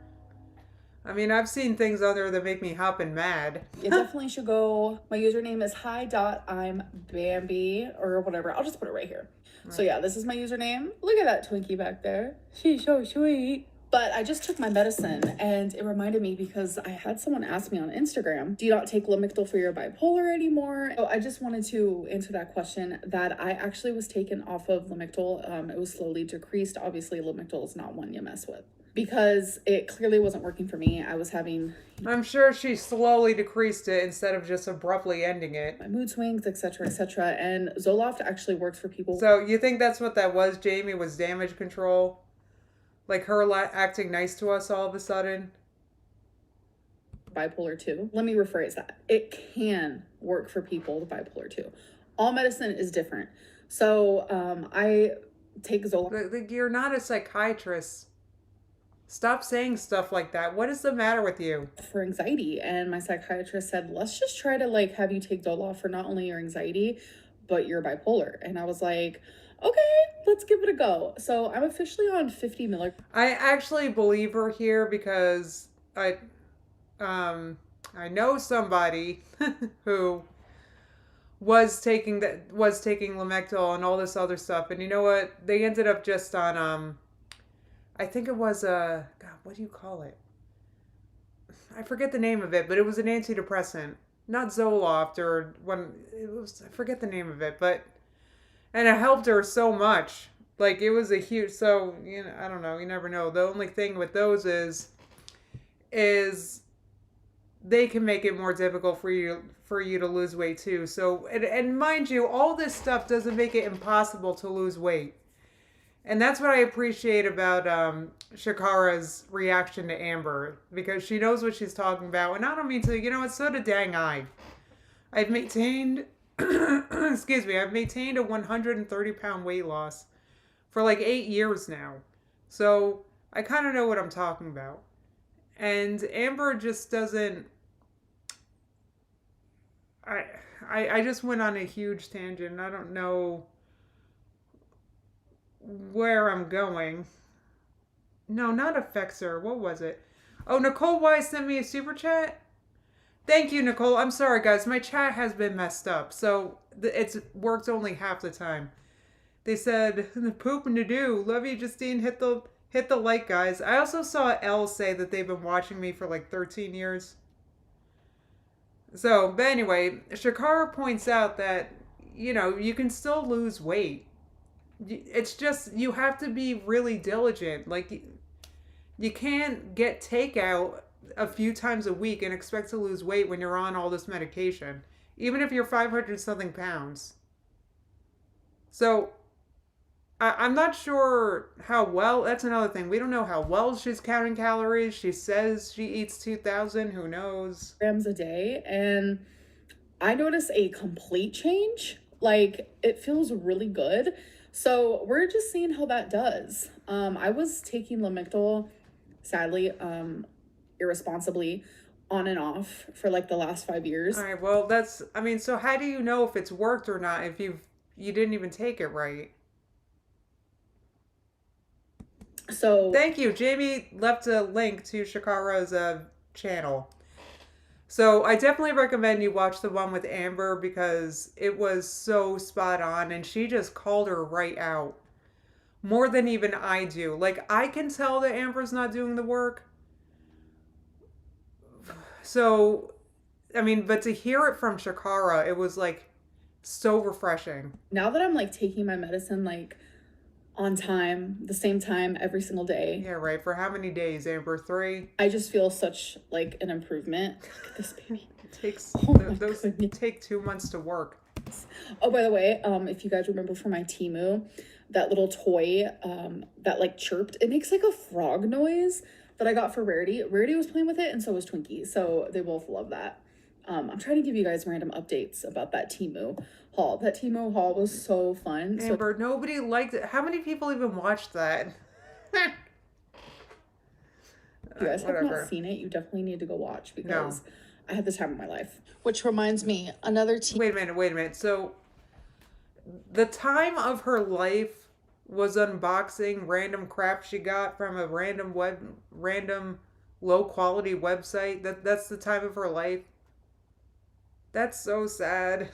I mean, I've seen things on there that make me hopping mad. You definitely should go. My username is hi.I'm Bambi or whatever. I'll just put it right here. So yeah, this is my username. Look at that Twinkie back there. She's so sweet. But I just took my medicine and it reminded me because I had someone ask me on Instagram, do you not take Lamictal for your bipolar anymore? So I just wanted to answer that question that I actually was taken off of Lamictal. It was slowly decreased. Obviously, Lamictal is not one you mess with because it clearly wasn't working for me. I was having, I'm sure she slowly decreased it instead of just abruptly ending it. my mood swings, etc., etc. And Zoloft actually works for people. So you think that's what that was, Jamie, was damage control? Like her acting nice to us all of a sudden? Bipolar 2. Let me rephrase that. It can work for people with bipolar 2. All medicine is different. So I take Zoloft. Like, you're not a psychiatrist. Stop saying stuff like that. What is the matter with you? For anxiety, and my psychiatrist said, let's just try to like have you take Zoloft for not only your anxiety, but your bipolar. And I was like, okay, let's give it a go. So I'm officially on 50 milligrams. I actually believe her here because I know somebody who was taking Lamictal and all this other stuff, and you know what? They ended up just on I think it was God, what do you call it? I forget the name of it, but it was an antidepressant, not Zoloft or one. It was, I forget the name of it, but and it helped her so much. Like it was a huge. So you know, I don't know. You never know. The only thing with those is they can make it more difficult for you to lose weight too. So and mind you, all this stuff doesn't make it impossible to lose weight. And that's what I appreciate about Shakara's reaction to Amber, because she knows what she's talking about. And I don't mean to, you know, it's so dang I. I've maintained, excuse me, I've maintained a 130-pound weight loss for like 8 years now. So I kind of know what I'm talking about. And Amber just doesn't, I just went on a huge tangent. I don't know where I'm going. No, not affects her. What was it? Oh, Nicole Wise sent me a super chat. Thank you, Nicole. I'm sorry, guys. My chat has been messed up, so it's worked only half the time. They said, pooping to do. Love you, Justine. Hit the like, guys. I also saw Elle say that they've been watching me for like 13 years. So, but anyway, Shakara points out that, you know, you can still lose weight. It's just, you have to be really diligent. Like, you can't get takeout a few times a week and expect to lose weight when you're on all this medication, even if you're 500 something pounds. So I'm not sure how well, that's another thing. We don't know how well she's counting calories. She says she eats 2,000. Who knows? Grams a day. And I notice a complete change. Like, it feels really good. So we're just seeing how that does. I was taking Lamictal, sadly, irresponsibly, on and off for like the last 5 years. All right, well, that's, I mean, so how do you know if it's worked or not if you didn't even take it right? So thank you. Jamie left a link to Shakara's channel. So I definitely recommend you watch the one with Amber because it was so spot on and she just called her right out. More than even I do. Like, I can tell that Amber's not doing the work. So, I mean, but to hear it from Shakara, it was like so refreshing. Now that I'm like taking my medicine like on time, the same time every single day. Yeah, right. For how many days, Amber? 3? I just feel such like an improvement. Look at this baby. It takes, those take 2 months to work. Oh, by the way, if you guys remember from my Temu, that little toy that like chirped, it makes like a frog noise that I got for Rarity. Rarity was playing with it and so was Twinkie. So they both love that. I'm trying to give you guys random updates about that Temu haul. That Temu haul was so fun. Amber, nobody liked it. How many people even watched that? If you guys have not seen it, you definitely need to go watch because I had the time of my life. Which reminds me, another Wait a minute. So the time of her life was unboxing random crap she got from a random low quality website. That's the time of her life. That's so sad.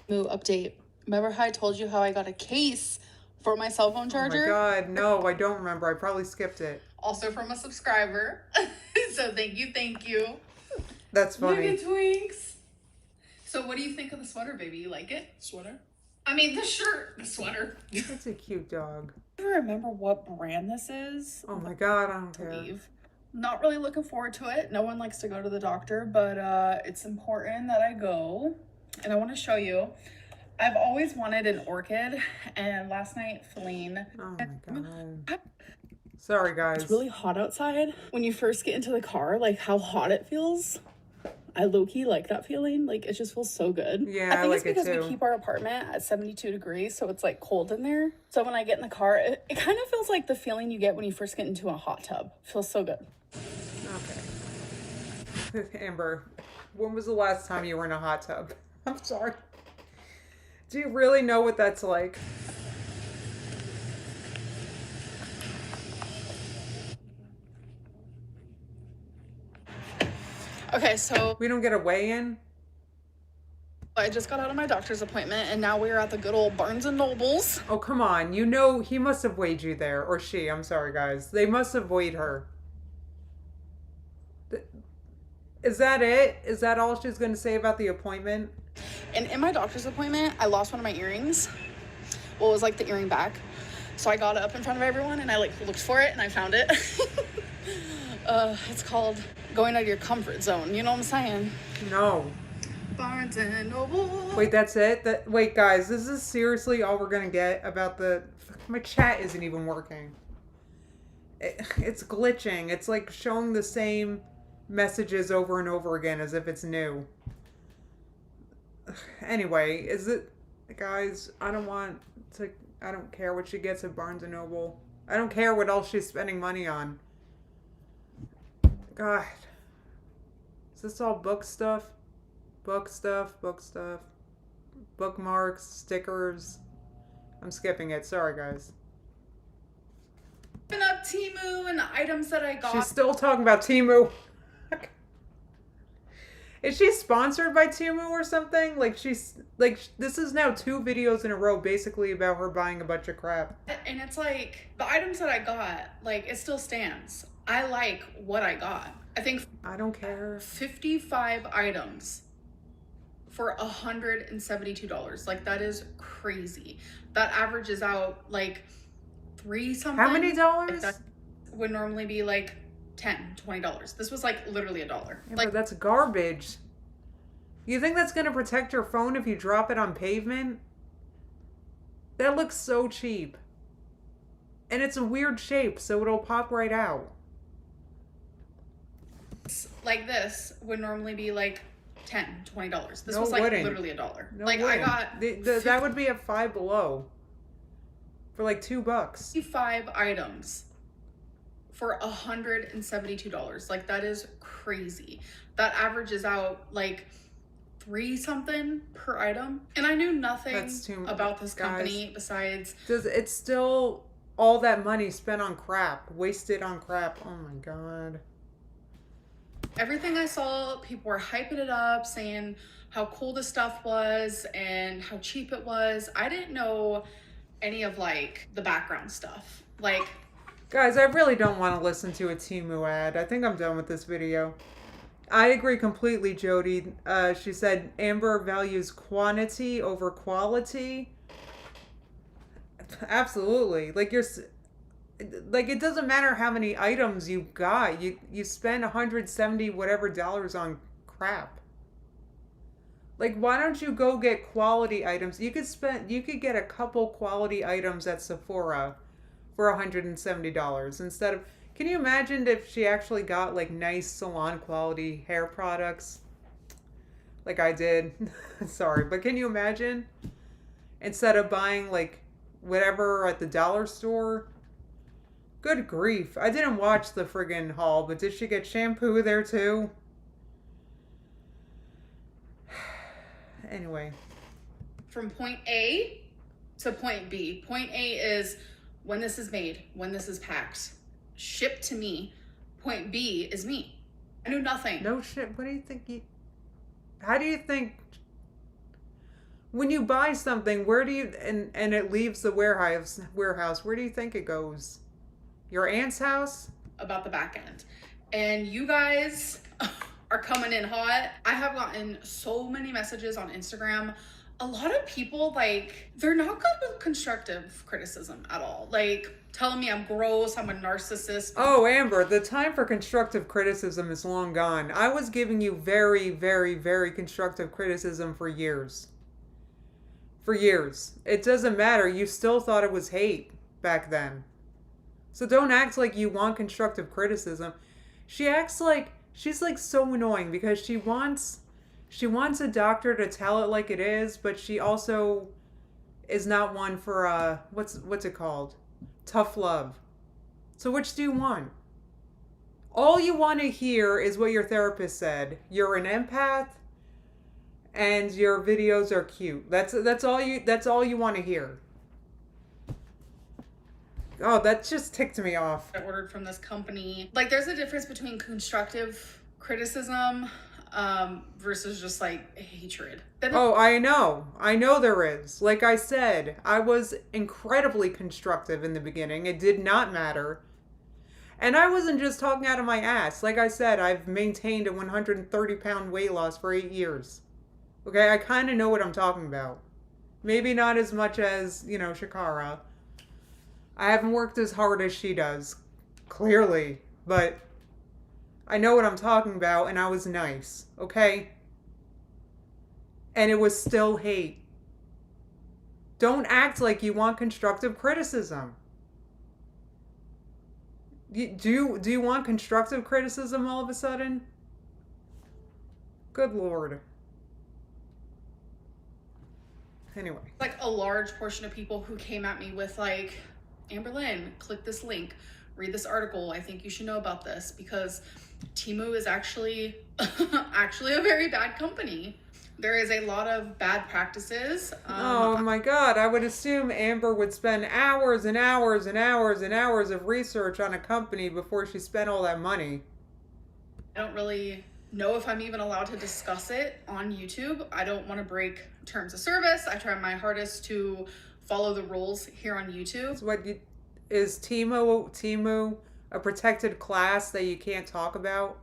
Moo update. Remember how I told you how I got a case for my cell phone Oh my charger? god, no, I don't remember. I probably skipped it. Also from a subscriber. So thank you. That's funny. Look at Twinks. So what do you think of the sweater, baby? You like it? Sweater? I mean, the shirt, the sweater. That's a cute dog. Do you remember what brand this is? Oh my god, I don't care. Leave. Not really looking forward to it. No one likes to go to the doctor, but it's important that I go. And I want to show you. I've always wanted an orchid, and last night, Feline. Oh my god. Sorry, guys. It's really hot outside. When you first get into the car, like how hot it feels. I low-key like that feeling. Like, it just feels so good. Yeah, I think I it's like it because too. we keep our apartment at 72 degrees, so it's like cold in there. So when I get in the car, it kind of feels like the feeling you get when you first get into a hot tub. It feels so good. Okay. Amber, when was the last time you were in a hot tub? I'm sorry. Do you really know what that's like? Okay, so We don't get a weigh-in? I just got out of my doctor's appointment, and now we're at the good old Barnes & Nobles. Oh, come on. You know he must have weighed you there. Or she. I'm sorry, guys. They must have weighed her. Is that it? Is that all she's going to say about the appointment? And in my doctor's appointment, I lost one of my earrings. Well, it was like the earring back. So I got up in front of everyone, and I like looked for it, and I found it. It's called going out of your comfort zone. You know what I'm saying? No. Barnes & Noble. Wait, that's it? Wait, guys. This is seriously all we're going to get about the... My chat isn't even working. It's glitching. It's like showing the same messages over and over again as if it's new. Anyway, is it... Guys, I don't care what she gets at Barnes & Noble. I don't care what else she's spending money on. God. Is this all book stuff? Book stuff. Bookmarks, stickers. I'm skipping it. Sorry, guys. Open up Temu and the items that I got. She's still talking about Temu. Is she sponsored by Temu or something? This is now 2 videos in a row basically about her buying a bunch of crap. And it's like, the items that I got, like, it still stands. I like what I got. I think I don't care. 55 items for $172. Like, that is crazy. That averages out like 3 something. How many dollars? That would normally be like $10, $20. This was like literally $1. Yeah, like, but that's garbage. You think that's going to protect your phone if you drop it on pavement? That looks so cheap. And it's a weird shape, so it'll pop right out. like this would normally be like $10, $20. This No, was like wouldn't. literally $1. No, like wouldn't. I got that would be at Five Below for like $2. 55 items for $172. Like, that is crazy. That averages out like 3 something per item. And I knew nothing about this company besides. It's still all that money spent on crap, wasted on crap. Oh my god. Everything I saw, people were hyping it up, saying how cool the stuff was and how cheap it was. I didn't know any of like the background stuff. Like, guys, I really don't want to listen to a Temu ad. I think I'm done with this video. I agree completely, Jody. She said Amber values quantity over quality. Absolutely. Like, it doesn't matter how many items you got. You spend 170 whatever dollars on crap. Like, why don't you go get quality items? You could get a couple quality items at Sephora for $170 instead of... Can you imagine if she actually got like nice salon quality hair products? Like I did. Sorry, but can you imagine? Instead of buying like whatever at the dollar store? Good grief. I didn't watch the friggin' haul, but did she get shampoo there too? Anyway. from point A to point B. Point A is when this is made, when this is packed, shipped to me. point B is me. I knew nothing. No shit. What do you think how do you think when you buy something, where do you and it leaves the warehouse, where do you think it goes? Your aunt's house? About the back end. And you guys are coming in hot. I have gotten so many messages on Instagram. A lot of people, like, they're not good with constructive criticism at all. Like, telling me I'm gross, I'm a narcissist. Oh, Amber, the time for constructive criticism is long gone. I was giving you very, very, very constructive criticism for years. For years. It doesn't matter. You still thought it was hate back then. So don't act like you want constructive criticism. She acts like she's like so annoying because she wants a doctor to tell it like it is, but she also is not one for what's it called? Tough love. So which do you want? All you want to hear is what your therapist said. You're an empath and your videos are cute. That's all you want to hear. Oh, that just ticked me off. I ordered from this company. Like, there's a difference between constructive criticism versus just like hatred. Oh, I know there is. Like I said, I was incredibly constructive in the beginning. It did not matter. And I wasn't just talking out of my ass. Like I said, I've maintained a 130-pound weight loss for 8 years. Okay, I kind of know what I'm talking about. Maybe not as much as, Shakara. I haven't worked as hard as she does, clearly, but I know what I'm talking about, and I was nice, okay? And it was still hate. Don't act like you want constructive criticism. Do you want constructive criticism all of a sudden? Good Lord. Anyway. Like a large portion of people who came at me with like, Amberlynn, click this link, read this article. I think you should know about this because Temu is actually a very bad company. There is a lot of bad practices. Oh my God. I would assume Amber would spend hours and hours and hours and hours of research on a company before she spent all that money. I don't really know if I'm even allowed to discuss it on YouTube. I don't want to break terms of service. I try my hardest to follow the rules here on YouTube. So is Temu a protected class that you can't talk about?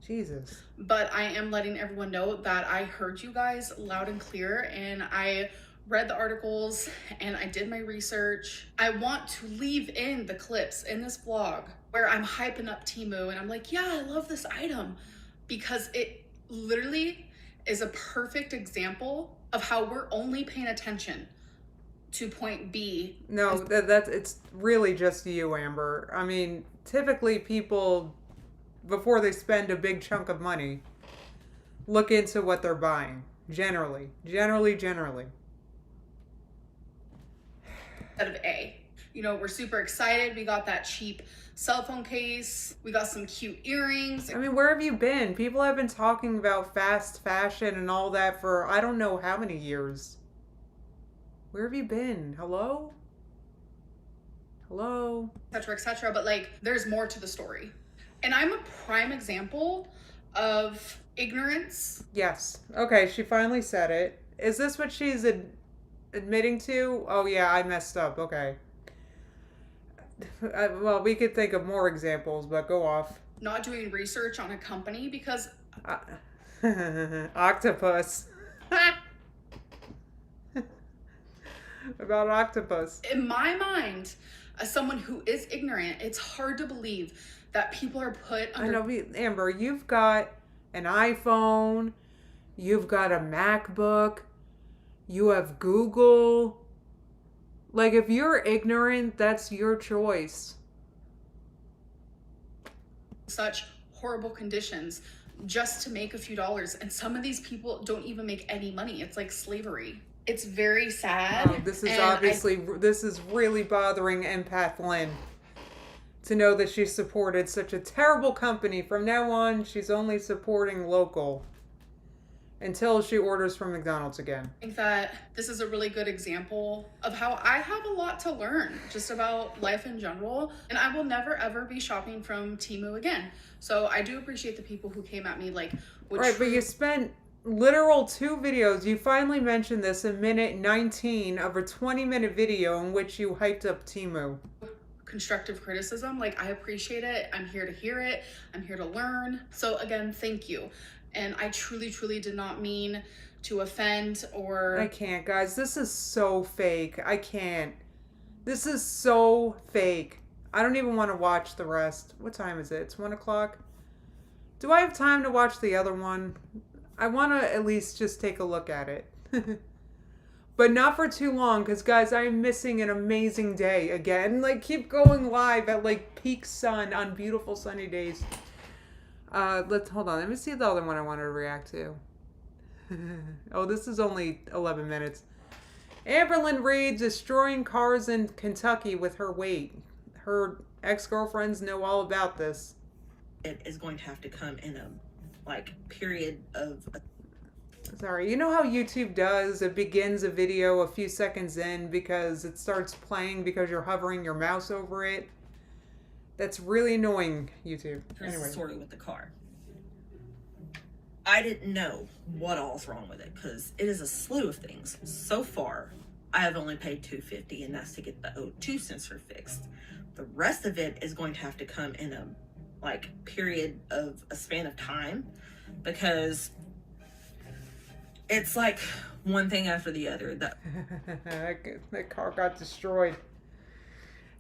Jesus. But I am letting everyone know that I heard you guys loud and clear, and I read the articles and I did my research. I want to leave in the clips in this vlog where I'm hyping up Temu and I'm like, yeah, I love this item, because it literally is a perfect example of how we're only paying attention to point B. No, it's really just you, Amber. I mean, typically people, before they spend a big chunk of money, look into what they're buying. Generally. Instead of A. We're super excited. We got that cheap cell phone case. We got some cute earrings. I mean, where have you been? People have been talking about fast fashion and all that for I don't know how many years. Where have you been? Hello? etc. But like, there's more to the story. And I'm a prime example of ignorance. Yes. Okay, she finally said it. Is this what she's admitting to? Oh yeah, I messed up. Okay. Well, we could think of more examples, but go off. Not doing research on a company because... Octopus. About octopus. In my mind, as someone who is ignorant, it's hard to believe that people are put under... I know, Amber, you've got an iPhone, you've got a MacBook, you have Google. Like, if you're ignorant, that's your choice. Such horrible conditions just to make a few dollars. And some of these people don't even make any money. It's like slavery. It's very sad. Oh, this is really bothering Empath Lynn to know that she supported such a terrible company. From now on, she's only supporting local. until she orders from McDonald's again. I think that this is a really good example of how I have a lot to learn just about life in general, and I will never ever be shopping from Temu again. So I do appreciate the people who came at me like, Right, but you spent literal 2 videos. You finally mentioned this in minute 19 of a 20-minute video in which you hyped up Temu. Constructive criticism. Like, I appreciate it. I'm here to hear it. I'm here to learn. So again, thank you. And I truly, truly did not mean to offend or... I can't, guys. This is so fake. I can't. This is so fake. I don't even want to watch the rest. What time is it? It's 1 o'clock. Do I have time to watch the other one? I want to at least just take a look at it. But not for too long, because, guys, I'm missing an amazing day again. Like, keep going live at, like, peak sun on beautiful sunny days. Hold on. Let me see the other one I wanted to react to. Oh, this is only 11 minutes. Amberlynn Reed destroying cars in Kentucky with her weight. Her ex-girlfriends know all about this. It is going to have to come in a, like, period of... Sorry, you know how YouTube does? It begins a video a few seconds in because it starts playing because you're hovering your mouse over it. That's really annoying, YouTube. Here's Anyway. the story with the car. I didn't know what all's wrong with it because it is a slew of things. So far, I have only paid $250, and that's to get the O2 sensor fixed. The rest of it is going to have to come in a, like, period of a span of time, because it's like one thing after the other. That car got destroyed.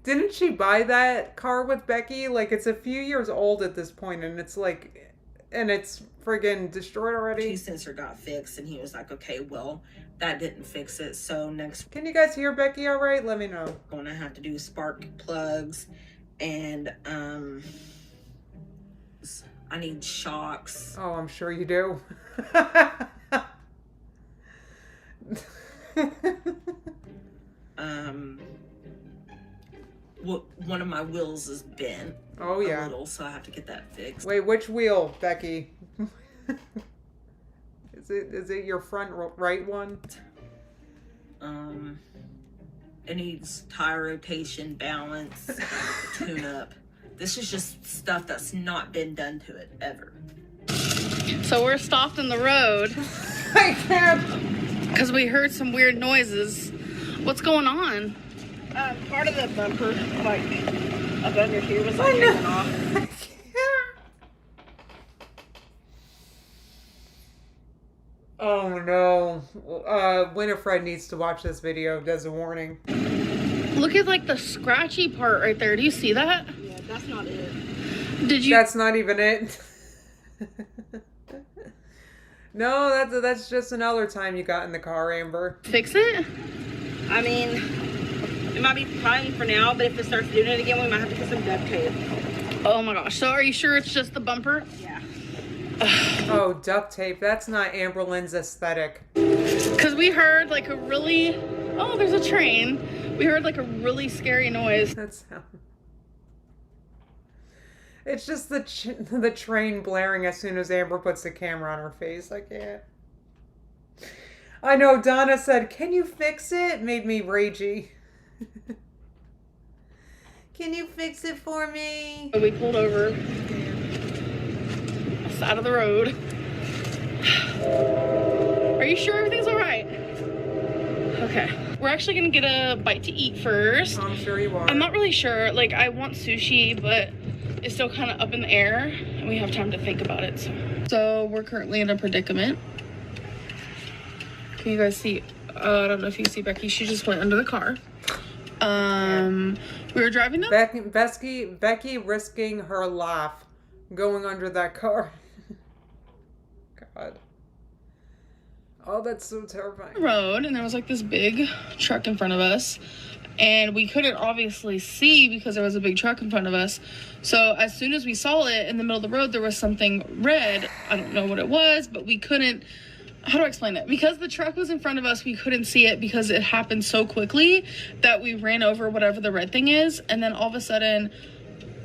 Didn't she buy that car with Becky? Like, it's a few years old at this point, and it's like, and it's friggin' destroyed already. O2 sensor got fixed, and he was like, okay, well, that didn't fix it, so next... Can you guys hear Becky all right? Let me know. Going to have to do spark plugs, and I need shocks. Oh, I'm sure you do. One of my wheels is bent. Oh, yeah. A little, so I have to get that fixed. Wait, which wheel, Becky? Is it your front right one? It needs tire rotation, balance, tune up. This is just stuff that's not been done to it ever. So we're stopped in the road I can't. because we heard some weird noises. What's going on? Part of the bumper, like, up under here was like hanging off. I can't. Oh no. Winifred needs to watch this video as a warning. Look at like the scratchy part right there. Do you see that? Yeah, that's not it. Did you? That's not even it. No, that's just another time you got in the car, Amber. Fix it? I mean, it might be fine for now, but if it starts doing it again, we might have to put some duct tape. Oh my gosh. So are you sure it's just the bumper? Yeah. Oh, duct tape. That's not Amberlynn's aesthetic. Because we heard like a really... Oh, there's a train. We heard like a really scary noise. That's how... It's just the train blaring as soon as Amber puts the camera on her face. I can't. I know, Donna said, "Can you fix it?" Made me ragey. Can you fix it for me? So we pulled over. Side of the road. Are you sure everything's all right? Okay. We're actually gonna get a bite to eat first. I'm sure you are. I'm not really sure. Like, I want sushi, but it's still kind of up in the air, and we have time to think about it. So we're currently in a predicament. Can you guys see? I don't know if you see Becky. She just went under the car. We were driving them. Becky risking her life going under that car. God. Oh, that's so terrifying. Road, and there was like this big truck in front of us, and we couldn't obviously see because there was a big truck in front of us. So as soon as we saw it in the middle of the road, there was something red. I don't know what it was, but we couldn't... How do I explain it? Because the truck was in front of us, we couldn't see it because it happened so quickly that we ran over whatever the red thing is, and then all of a sudden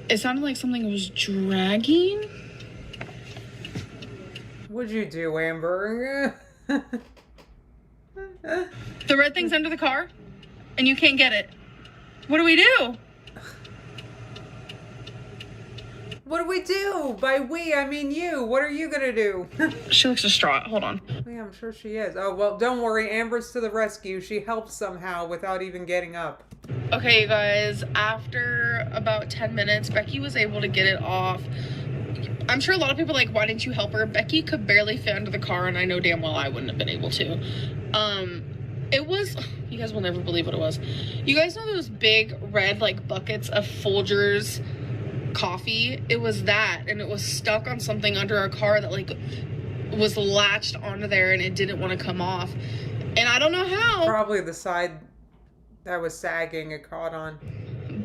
it sounded like something was dragging. What'd you do, Amber? The red thing's under the car, and you can't get it. What do we do? What do we do? By we, I mean you. What are you gonna do? She looks distraught. Hold on. Yeah, I'm sure she is. Oh, well, don't worry. Amber's to the rescue. She helps somehow without even getting up. Okay, you guys, after about 10 minutes, Becky was able to get it off. I'm sure a lot of people are like, why didn't you help her? Becky could barely fit under the car, and I know damn well I wouldn't have been able to. It was, you guys will never believe what it was. You guys know those big red, like, buckets of Folgers coffee? It was that, and it was stuck on something under our car that, like, was latched onto there, and it didn't want to come off. And I don't know how. Probably the side that was sagging it caught on.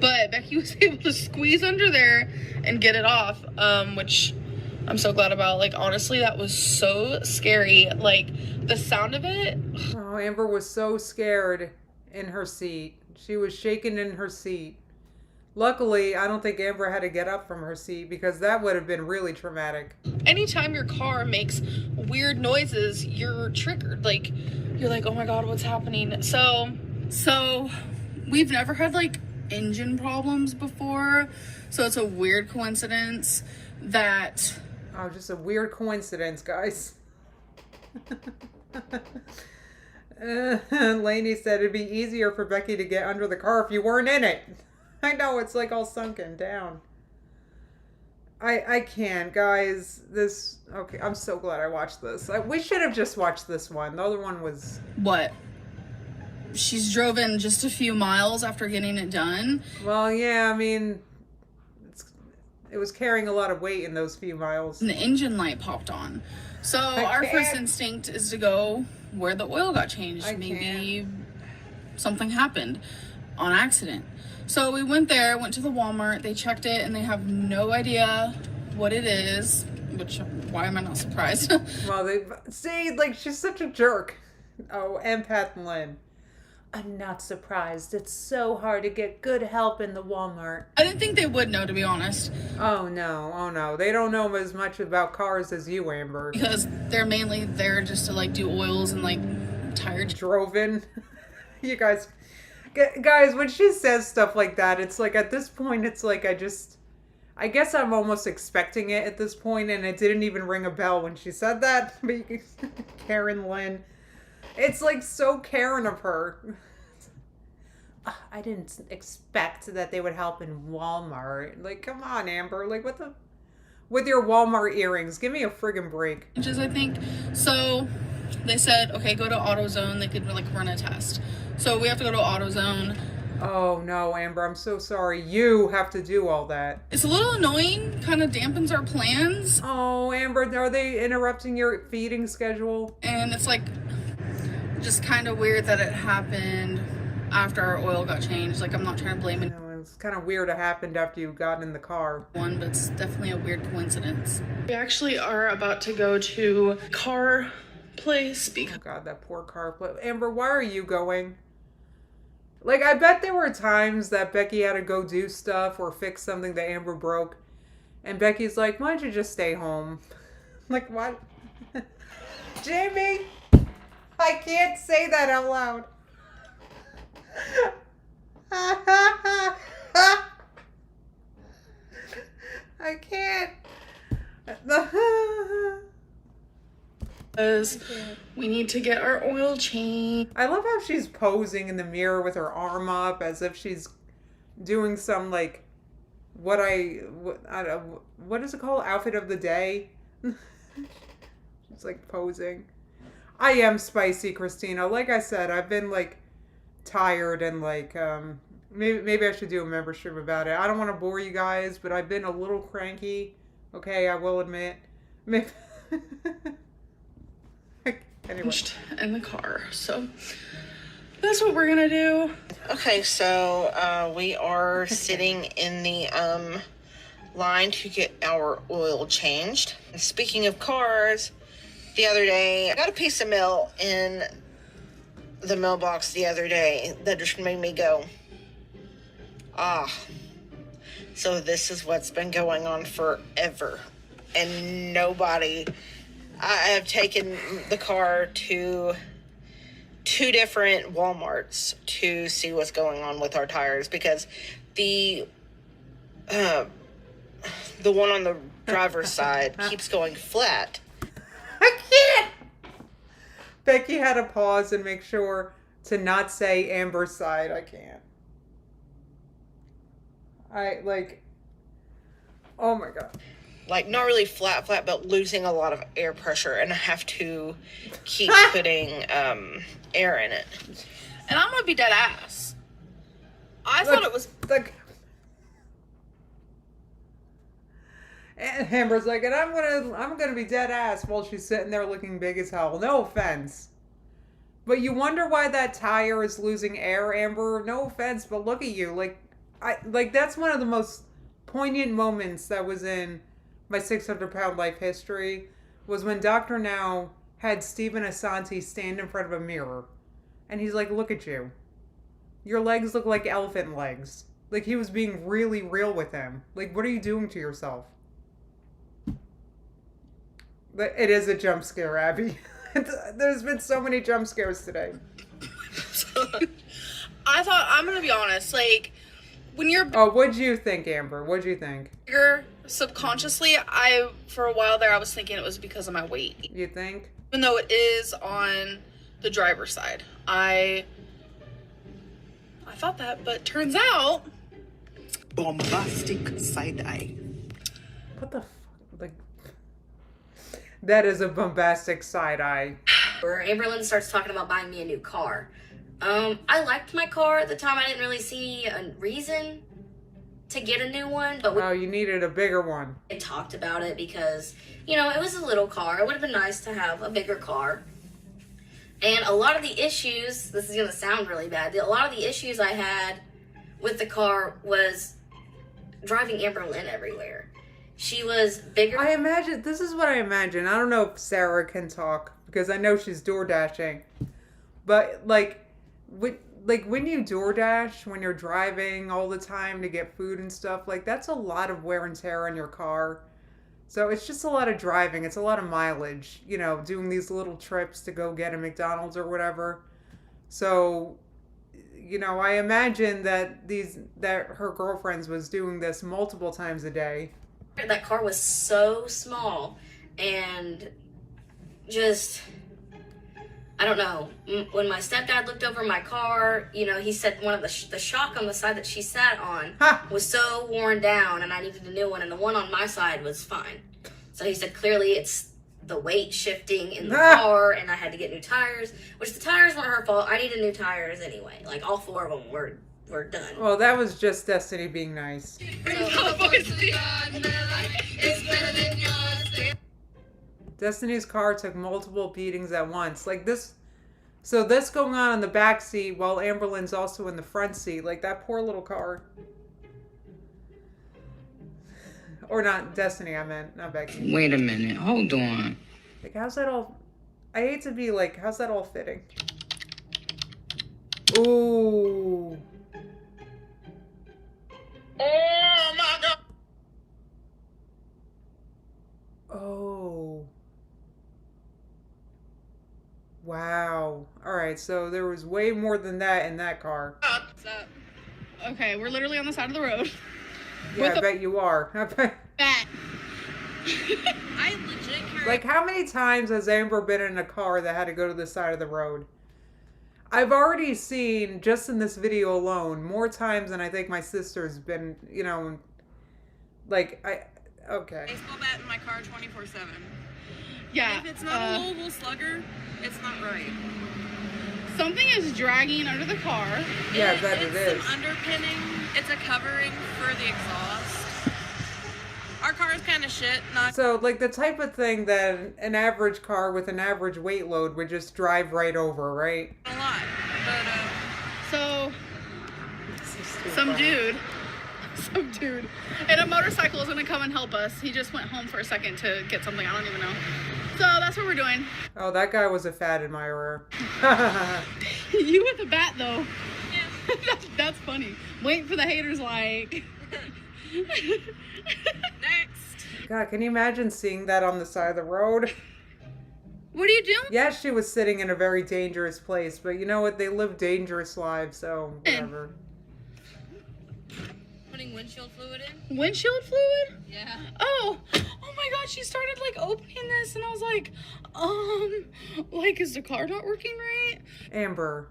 But Becky was able to squeeze under there and get it off, which I'm so glad about. Like, honestly, that was so scary. Like, the sound of it. Oh, Amber was so scared in her seat. She was shaking in her seat. Luckily, I don't think Amber had to get up from her seat because that would have been really traumatic. Anytime your car makes weird noises, you're triggered. Like, you're like, oh my God, what's happening? So we've never had, like, engine problems before. So it's a weird coincidence that... Oh, just a weird coincidence, guys. Lainey said it'd be easier for Becky to get under the car if you weren't in it. I know, it's like all sunken down. I can't, guys. This, okay, I'm so glad I watched this. We should have just watched this one. The other one was... What? She's driven just a few miles after getting it done. Well, yeah, I mean, it was carrying a lot of weight in those few miles. And the engine light popped on. So our first instinct is to go where the oil got changed. Maybe something happened on accident. So we went there, went to the Walmart, they checked it, and they have no idea what it is, which, why am I not surprised? Well, see, like, she's such a jerk. Oh, empath Lynn. I'm not surprised. It's so hard to get good help in the Walmart. I didn't think they would know, to be honest. Oh no. They don't know as much about cars as you, Amber. Because they're mainly there just to, like, do oils and, like, tire... Drove in. You guys, when she says stuff like that, it's like, at this point, it's like, I guess I'm almost expecting it at this point, and it didn't even ring a bell when she said that. Karen Lynn. It's like so Karen of her. I didn't expect that they would help in Walmart. Like, come on, Amber. Like, what the... With your Walmart earrings. Give me a friggin' break. I think. So they said, okay, go to AutoZone. They could, like, run a test. So we have to go to AutoZone. Oh, no, Amber. I'm so sorry. You have to do all that. It's a little annoying. Kind of dampens our plans. Oh, Amber, are they interrupting your feeding schedule? And it's, like... just kind of weird that it happened after our oil got changed. Like, I'm not trying to blame it. It's kind of weird it happened after you got in the car. But it's definitely a weird coincidence. We actually are about to go to car place because... Oh God, that poor car place. Amber, why are you going? Like, I bet there were times that Becky had to go do stuff or fix something that Amber broke. And Becky's like, why don't you just stay home? Like, what? Jamie! I can't say that out loud. I can't. Because we need to get our oil changed. I love how she's posing in the mirror with her arm up as if she's doing some, like, what is it called? Outfit of the day? She's like posing. I am spicy, Christina. Like I said, I've been, like, tired and, like, maybe I should do a membership about it. I don't want to bore you guys, but I've been a little cranky. Okay, I will admit. Maybe... Anyway. In the car, so that's what we're gonna do. Okay, so we are sitting in the line to get our oil changed. Speaking of cars, the other day I got a piece of mail in the mailbox the other day that just made me go, ah. So this is what's been going on forever, and nobody I have taken the car to 2 different Walmarts to see what's going on with our tires because the one on the driver's side keeps going flat. I can't. Becky had to pause and make sure to not say Amber's side. I can't. Oh my God. Like, not really flat, but losing a lot of air pressure, and I have to keep putting air in it. And I'm gonna be dead ass. I thought it was like. And Amber's like, and I'm gonna be dead ass while she's sitting there looking big as hell. No offense, but you wonder why that tire is losing air, Amber. No offense, but look at you. That's one of the most poignant moments that was in my 600-pound life history was when Dr. Now had Stephen Asante stand in front of a mirror, and he's like, "Look at you. Your legs look like elephant legs." Like he was being really real with him. Like, what are you doing to yourself? But it is a jump scare, Abby. There's been so many jump scares today. I thought, I'm gonna be honest, like, when you're Oh, what'd you think, Amber? What'd you think? bigger, subconsciously, for a while there, I was thinking it was because of my weight. You think? Even though it is on the driver's side. I thought that, but turns out... Bombastic side-eye. What the fuck? Like, that is a bombastic side-eye. Where Amberlyn starts talking about buying me a new car. I liked my car at the time. I didn't really see a reason to get a new one, but we Oh, you needed a bigger one. talked about it because, you know, it was a little car. It would have been nice to have a bigger car. And a lot of the issues, this is going to sound really bad, a lot of the issues I had with the car was driving Amberlyn everywhere. She was bigger. I imagine, this is what I imagine. I don't know if Sarah can talk because I know she's door dashing. But when you DoorDash, when you're driving all the time to get food and stuff, like that's a lot of wear and tear on your car. So it's just a lot of driving. It's a lot of mileage, you know, doing these little trips to go get a McDonald's or whatever. So, you know, I imagine that her girlfriends was doing this multiple times a day. That car was so small and just, I don't know. When my stepdad looked over my car, you know, he said one of the shock on the side that she sat on was so worn down and I needed a new one, and the one on my side was fine. So he said clearly it's the weight shifting in the car and I had to get new tires, which the tires weren't her fault. I needed new tires anyway. Like all 4 of them were done. Well, that was just Destiny being nice. Destiny's car took multiple beatings at once. Like this, so this going on in the back seat while Amberlyn's also in the front seat. Like that poor little car. Or not Destiny, I meant, not Becky. Wait a minute, hold on. Like, how's that all... I hate to be like, how's that all fitting? Ooh. Oh my God! Oh. Wow. Alright, so there was way more than that in that car. What's up? Okay, we're literally on the side of the road. Yeah, I bet you are. I bet... Bat. I legit carry. Like, how many times has Amber been in a car that had to go to the side of the road? I've already seen, just in this video alone, more times than I think my sister's been, you know, like, okay. Baseball bat in my car 24/7. Yeah. If it's not a Louisville Slugger, it's not right. Something is dragging under the car. Yeah, I bet it is. It's some underpinning. It's a covering for the exhaust. Our car is kind of shit. Not So, like, the type of thing that an average car with an average weight load would just drive right over, right? a lot, but So, This is too some funny. dude in a motorcycle is going to come and help us. He just went home for a second to get something. I don't even know. So, that's what we're doing. Oh, that guy was a fat admirer. You with the bat, though. yeah. That's funny. Wait for the haters, like... Next. God, can you imagine seeing that on the side of the road? What are you doing? Yes, she was sitting in a very dangerous place, but you know what? They live dangerous lives, so whatever. Putting windshield fluid in? Windshield fluid? Yeah. Oh my god, she started like opening this and I was like, is the car not working right? Amber,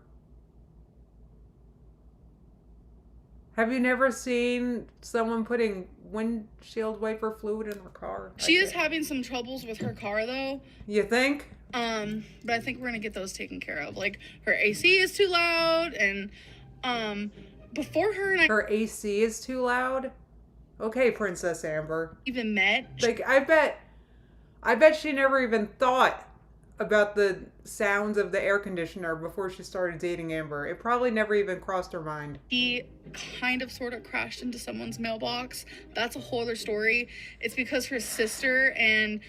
have you never seen someone putting windshield wiper fluid in their car? She is having some troubles with her car though. You think? But I think we're gonna get those taken care of. Like her AC is too loud and before her and I Her AC is too loud? Okay, Princess Amber. even met, Like, I bet she never even thought about the sounds of the air conditioner before she started dating Amber. It probably never even crossed her mind. he kind of sort of crashed into someone's mailbox. That's a whole other story. It's because her sister and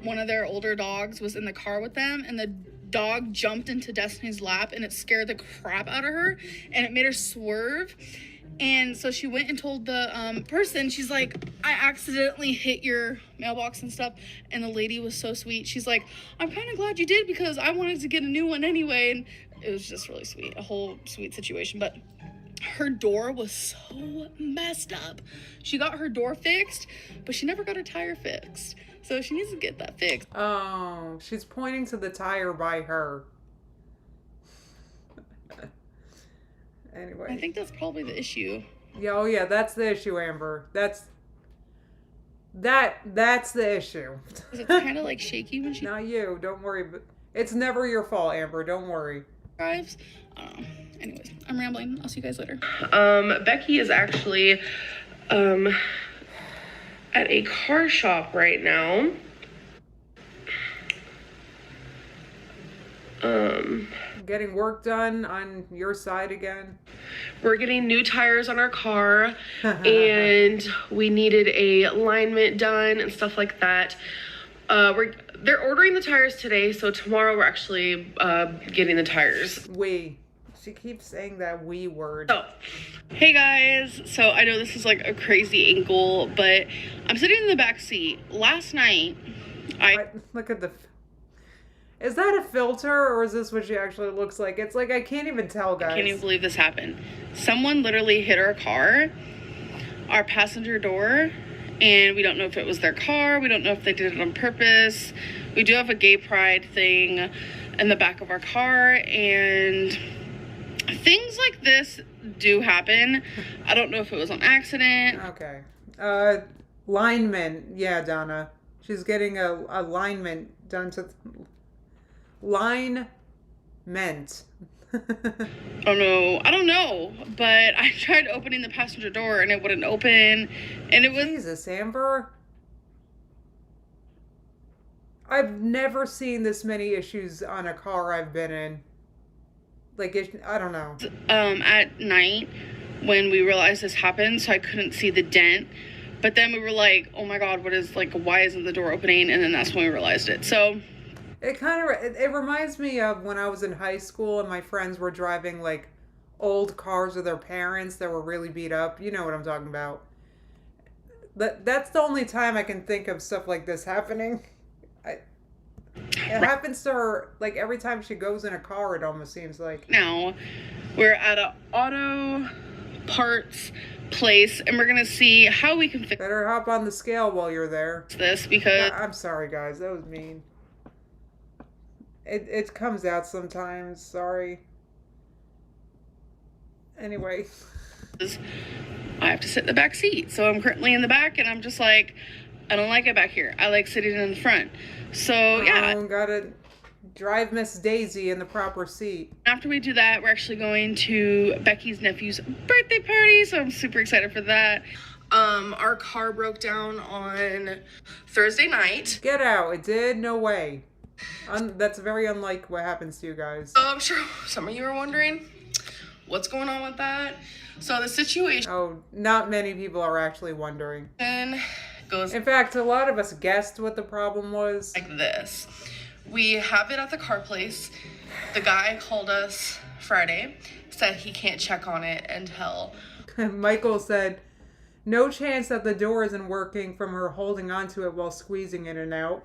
one of their older dogs was in the car with them, and the dog jumped into Destiny's lap and it scared the crap out of her and it made her swerve. And so she went and told the person, she's like, I accidentally hit your mailbox and stuff. And the lady was so sweet. She's like, I'm kind of glad you did because I wanted to get a new one anyway. And it was just really sweet, a whole sweet situation. But her door was so messed up. She got her door fixed, but she never got her tire fixed. So she needs to get that fixed. Oh, she's pointing to the tire by her. Anyway. I think that's probably the issue. Yeah, oh yeah, that's the issue, Amber. That's the issue. It's kind of like shaky when she Not you, don't worry. But it's never your fault, Amber. Don't worry. drives. I don't know. Anyways, I'm rambling. I'll see you guys later. Becky is actually at a car shop right now. Getting work done on your side again. We're getting new tires on our car and we needed a alignment done and stuff like that. They're ordering the tires today, so tomorrow we're actually getting the tires. She keeps saying that we word. So, hey guys. So I know this is like a crazy angle, but I'm sitting in the back seat. Last night, Look at the... Is that a filter or is this what she actually looks like? It's like, I can't even tell, guys. I can't even believe this happened. Someone literally hit our car, our passenger door, and we don't know if it was their car. We don't know if they did it on purpose. We do have a gay pride thing in the back of our car, and things like this do happen. I don't know if it was on accident. Okay. Lineman. Yeah, Donna. She's getting a alignment done to... Line meant. I don't know, but I tried opening the passenger door and it wouldn't open, and it was... Jesus, Amber. I've never seen this many issues on a car I've been in. Like, I don't know. At night when we realized this happened, so I couldn't see the dent. But then we were like, oh my God, why isn't the door opening? And then that's when we realized it. So... It reminds me of when I was in high school and my friends were driving like old cars with their parents that were really beat up. You know what I'm talking about. That's the only time I can think of stuff like this happening. It happens to her like every time she goes in a car, it almost seems like. Now we're at an auto parts place and we're gonna see how we can fix Better hop on the scale while you're there. this because I'm sorry, guys. That was mean. It comes out sometimes. Sorry. Anyway. I have to sit in the back seat. So I'm currently in the back and I'm just like, I don't like it back here. I like sitting in the front. So yeah. Gotta drive Miss Daisy in the proper seat. After we do that, we're actually going to Becky's nephew's birthday party. So I'm super excited for that. Our car broke down on Thursday night. Get out. It did? No way. That's very unlike what happens to you guys. So I'm sure some of you are wondering what's going on with that. So the situation... Oh, not many people are actually wondering. Goes... In fact, a lot of us guessed what the problem was. Like this. We have it at the car place. The guy called us Friday, said he can't check on it until... Michael said, no chance that the door isn't working from her holding onto it while squeezing in and out.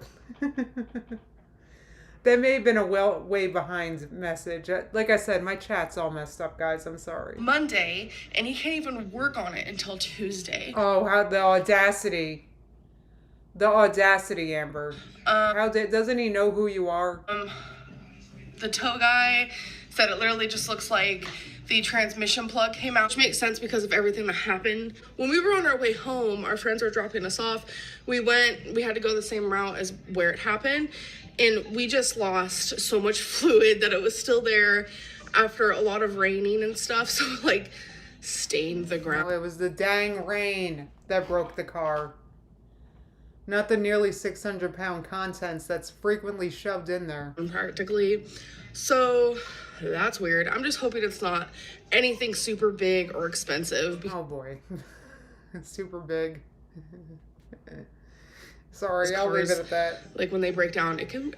That may have been a way behind message. Like I said, my chat's all messed up, guys. I'm sorry. Monday, and he can't even work on it until Tuesday. Oh, how the audacity. The audacity, Amber. Doesn't he know who you are? The tow guy said it literally just looks like the transmission plug came out, which makes sense because of everything that happened. When we were on our way home, our friends were dropping us off. We had to go the same route as where it happened, and we just lost so much fluid that it was still there after a lot of raining and stuff, so like stained the ground. Oh, it was the dang rain that broke the car. Not the nearly 600-pound contents that's frequently shoved in there. Practically. So that's weird. I'm just hoping it's not anything super big or expensive. Oh boy. It's super big. Sorry, I'll leave it at that. Like when they break down, it can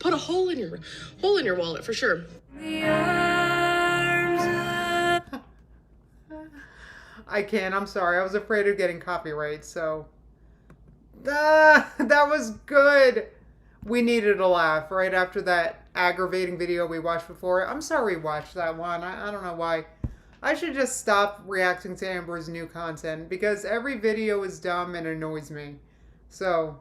put a hole in your wallet for sure. I can't. I'm sorry. I was afraid of getting copyright, so that was good. We needed a laugh right after that aggravating video we watched before. I'm sorry we watched that one. I don't know why. I should just stop reacting to Amber's new content because every video is dumb and annoys me. So,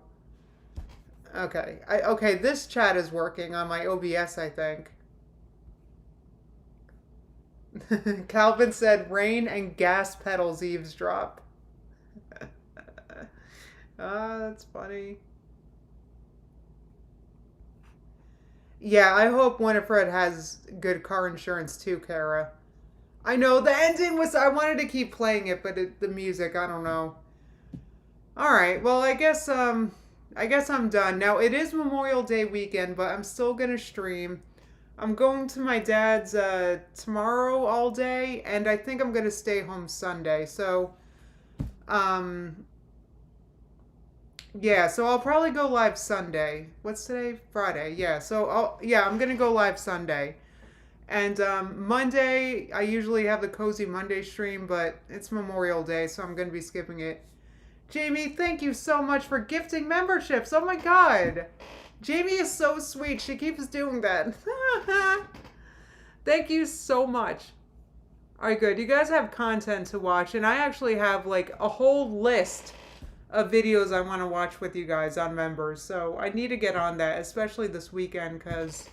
okay. Okay, this chat is working on my OBS, I think. Calvin said, rain and gas pedals eavesdrop. That's funny. Yeah, I hope Winifred has good car insurance too, Kara. I know the ending was, I wanted to keep playing it, but the music, I don't know. Alright, well, I guess I'm done. Now, it is Memorial Day weekend, but I'm still gonna stream. I'm going to my dad's tomorrow all day, and I think I'm gonna stay home Sunday. So, yeah, so I'll probably go live Sunday. What's today? Friday. Yeah, so I'm gonna go live Sunday. And Monday, I usually have the Cozy Monday stream, but it's Memorial Day, so I'm gonna be skipping it. Jamie, thank you so much for gifting memberships. Oh my god. Jamie is so sweet. She keeps doing that. Thank you so much. Alright, good. You guys have content to watch, and I actually have like a whole list of videos I want to watch with you guys on members. So I need to get on that, especially this weekend, because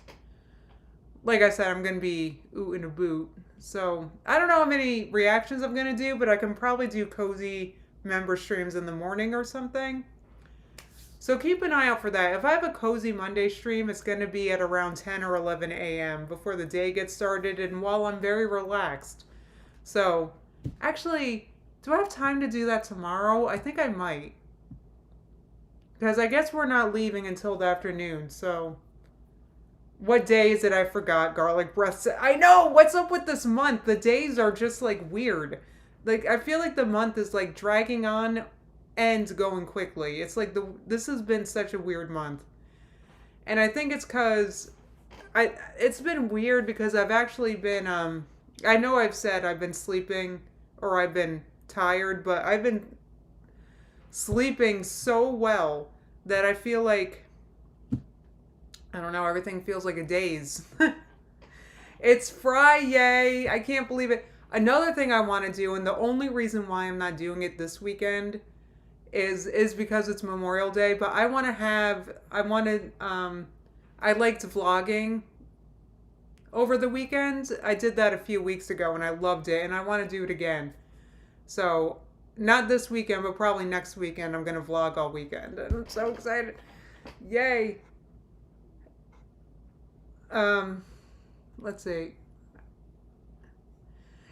like I said, I'm going to be oot and a boot. So I don't know how many reactions I'm going to do, but I can probably do cozy member streams in the morning or something. So keep an eye out for that. If I have a Cozy Monday stream, it's going to be at around 10 or 11 a.m. before the day gets started and while I'm very relaxed. So, actually, do I have time to do that tomorrow? I think I might. Because I guess we're not leaving until the afternoon, so... What day is it? I forgot. Garlic breath. I know! What's up with this month? The days are just, like, weird. Like, I feel like the month is, like, dragging on and going quickly. It's like this has been such a weird month. And I think it's because it's been weird because I've actually been I know I've said I've been sleeping or I've been tired, but I've been sleeping so well that I feel like I don't know, everything feels like a daze. It's Friday. I can't believe it. Another thing I want to do, and the only reason why I'm not doing it this weekend is because it's Memorial Day, but I liked vlogging over the weekend. I did that a few weeks ago and I loved it, and I want to do it again. So, not this weekend, but probably next weekend I'm going to vlog all weekend. And I'm so excited. Yay. Let's see.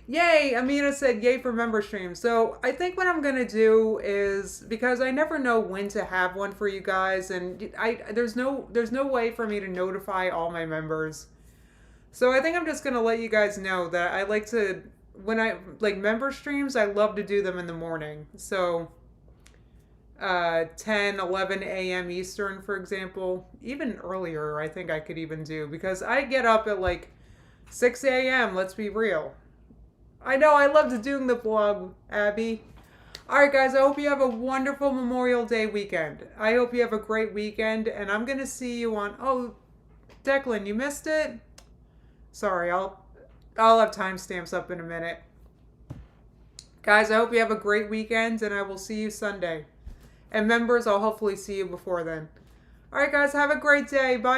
Yay! Amina said yay for member streams. So I think what I'm going to do is, because I never know when to have one for you guys, and there's no way for me to notify all my members. So I think I'm just going to let you guys know that I like to, when I, like member streams, I love to do them in the morning. So 10, 11 a.m. Eastern, for example. Even earlier, I think I could even do, because I get up at like 6 a.m., let's be real. I know, I love doing the vlog, Abby. Alright guys, I hope you have a wonderful Memorial Day weekend. I hope you have a great weekend, and I'm going to see you on... Oh, Declan, you missed it? Sorry, I'll have timestamps up in a minute. Guys, I hope you have a great weekend, and I will see you Sunday. And members, I'll hopefully see you before then. All right, guys, have a great day. Bye.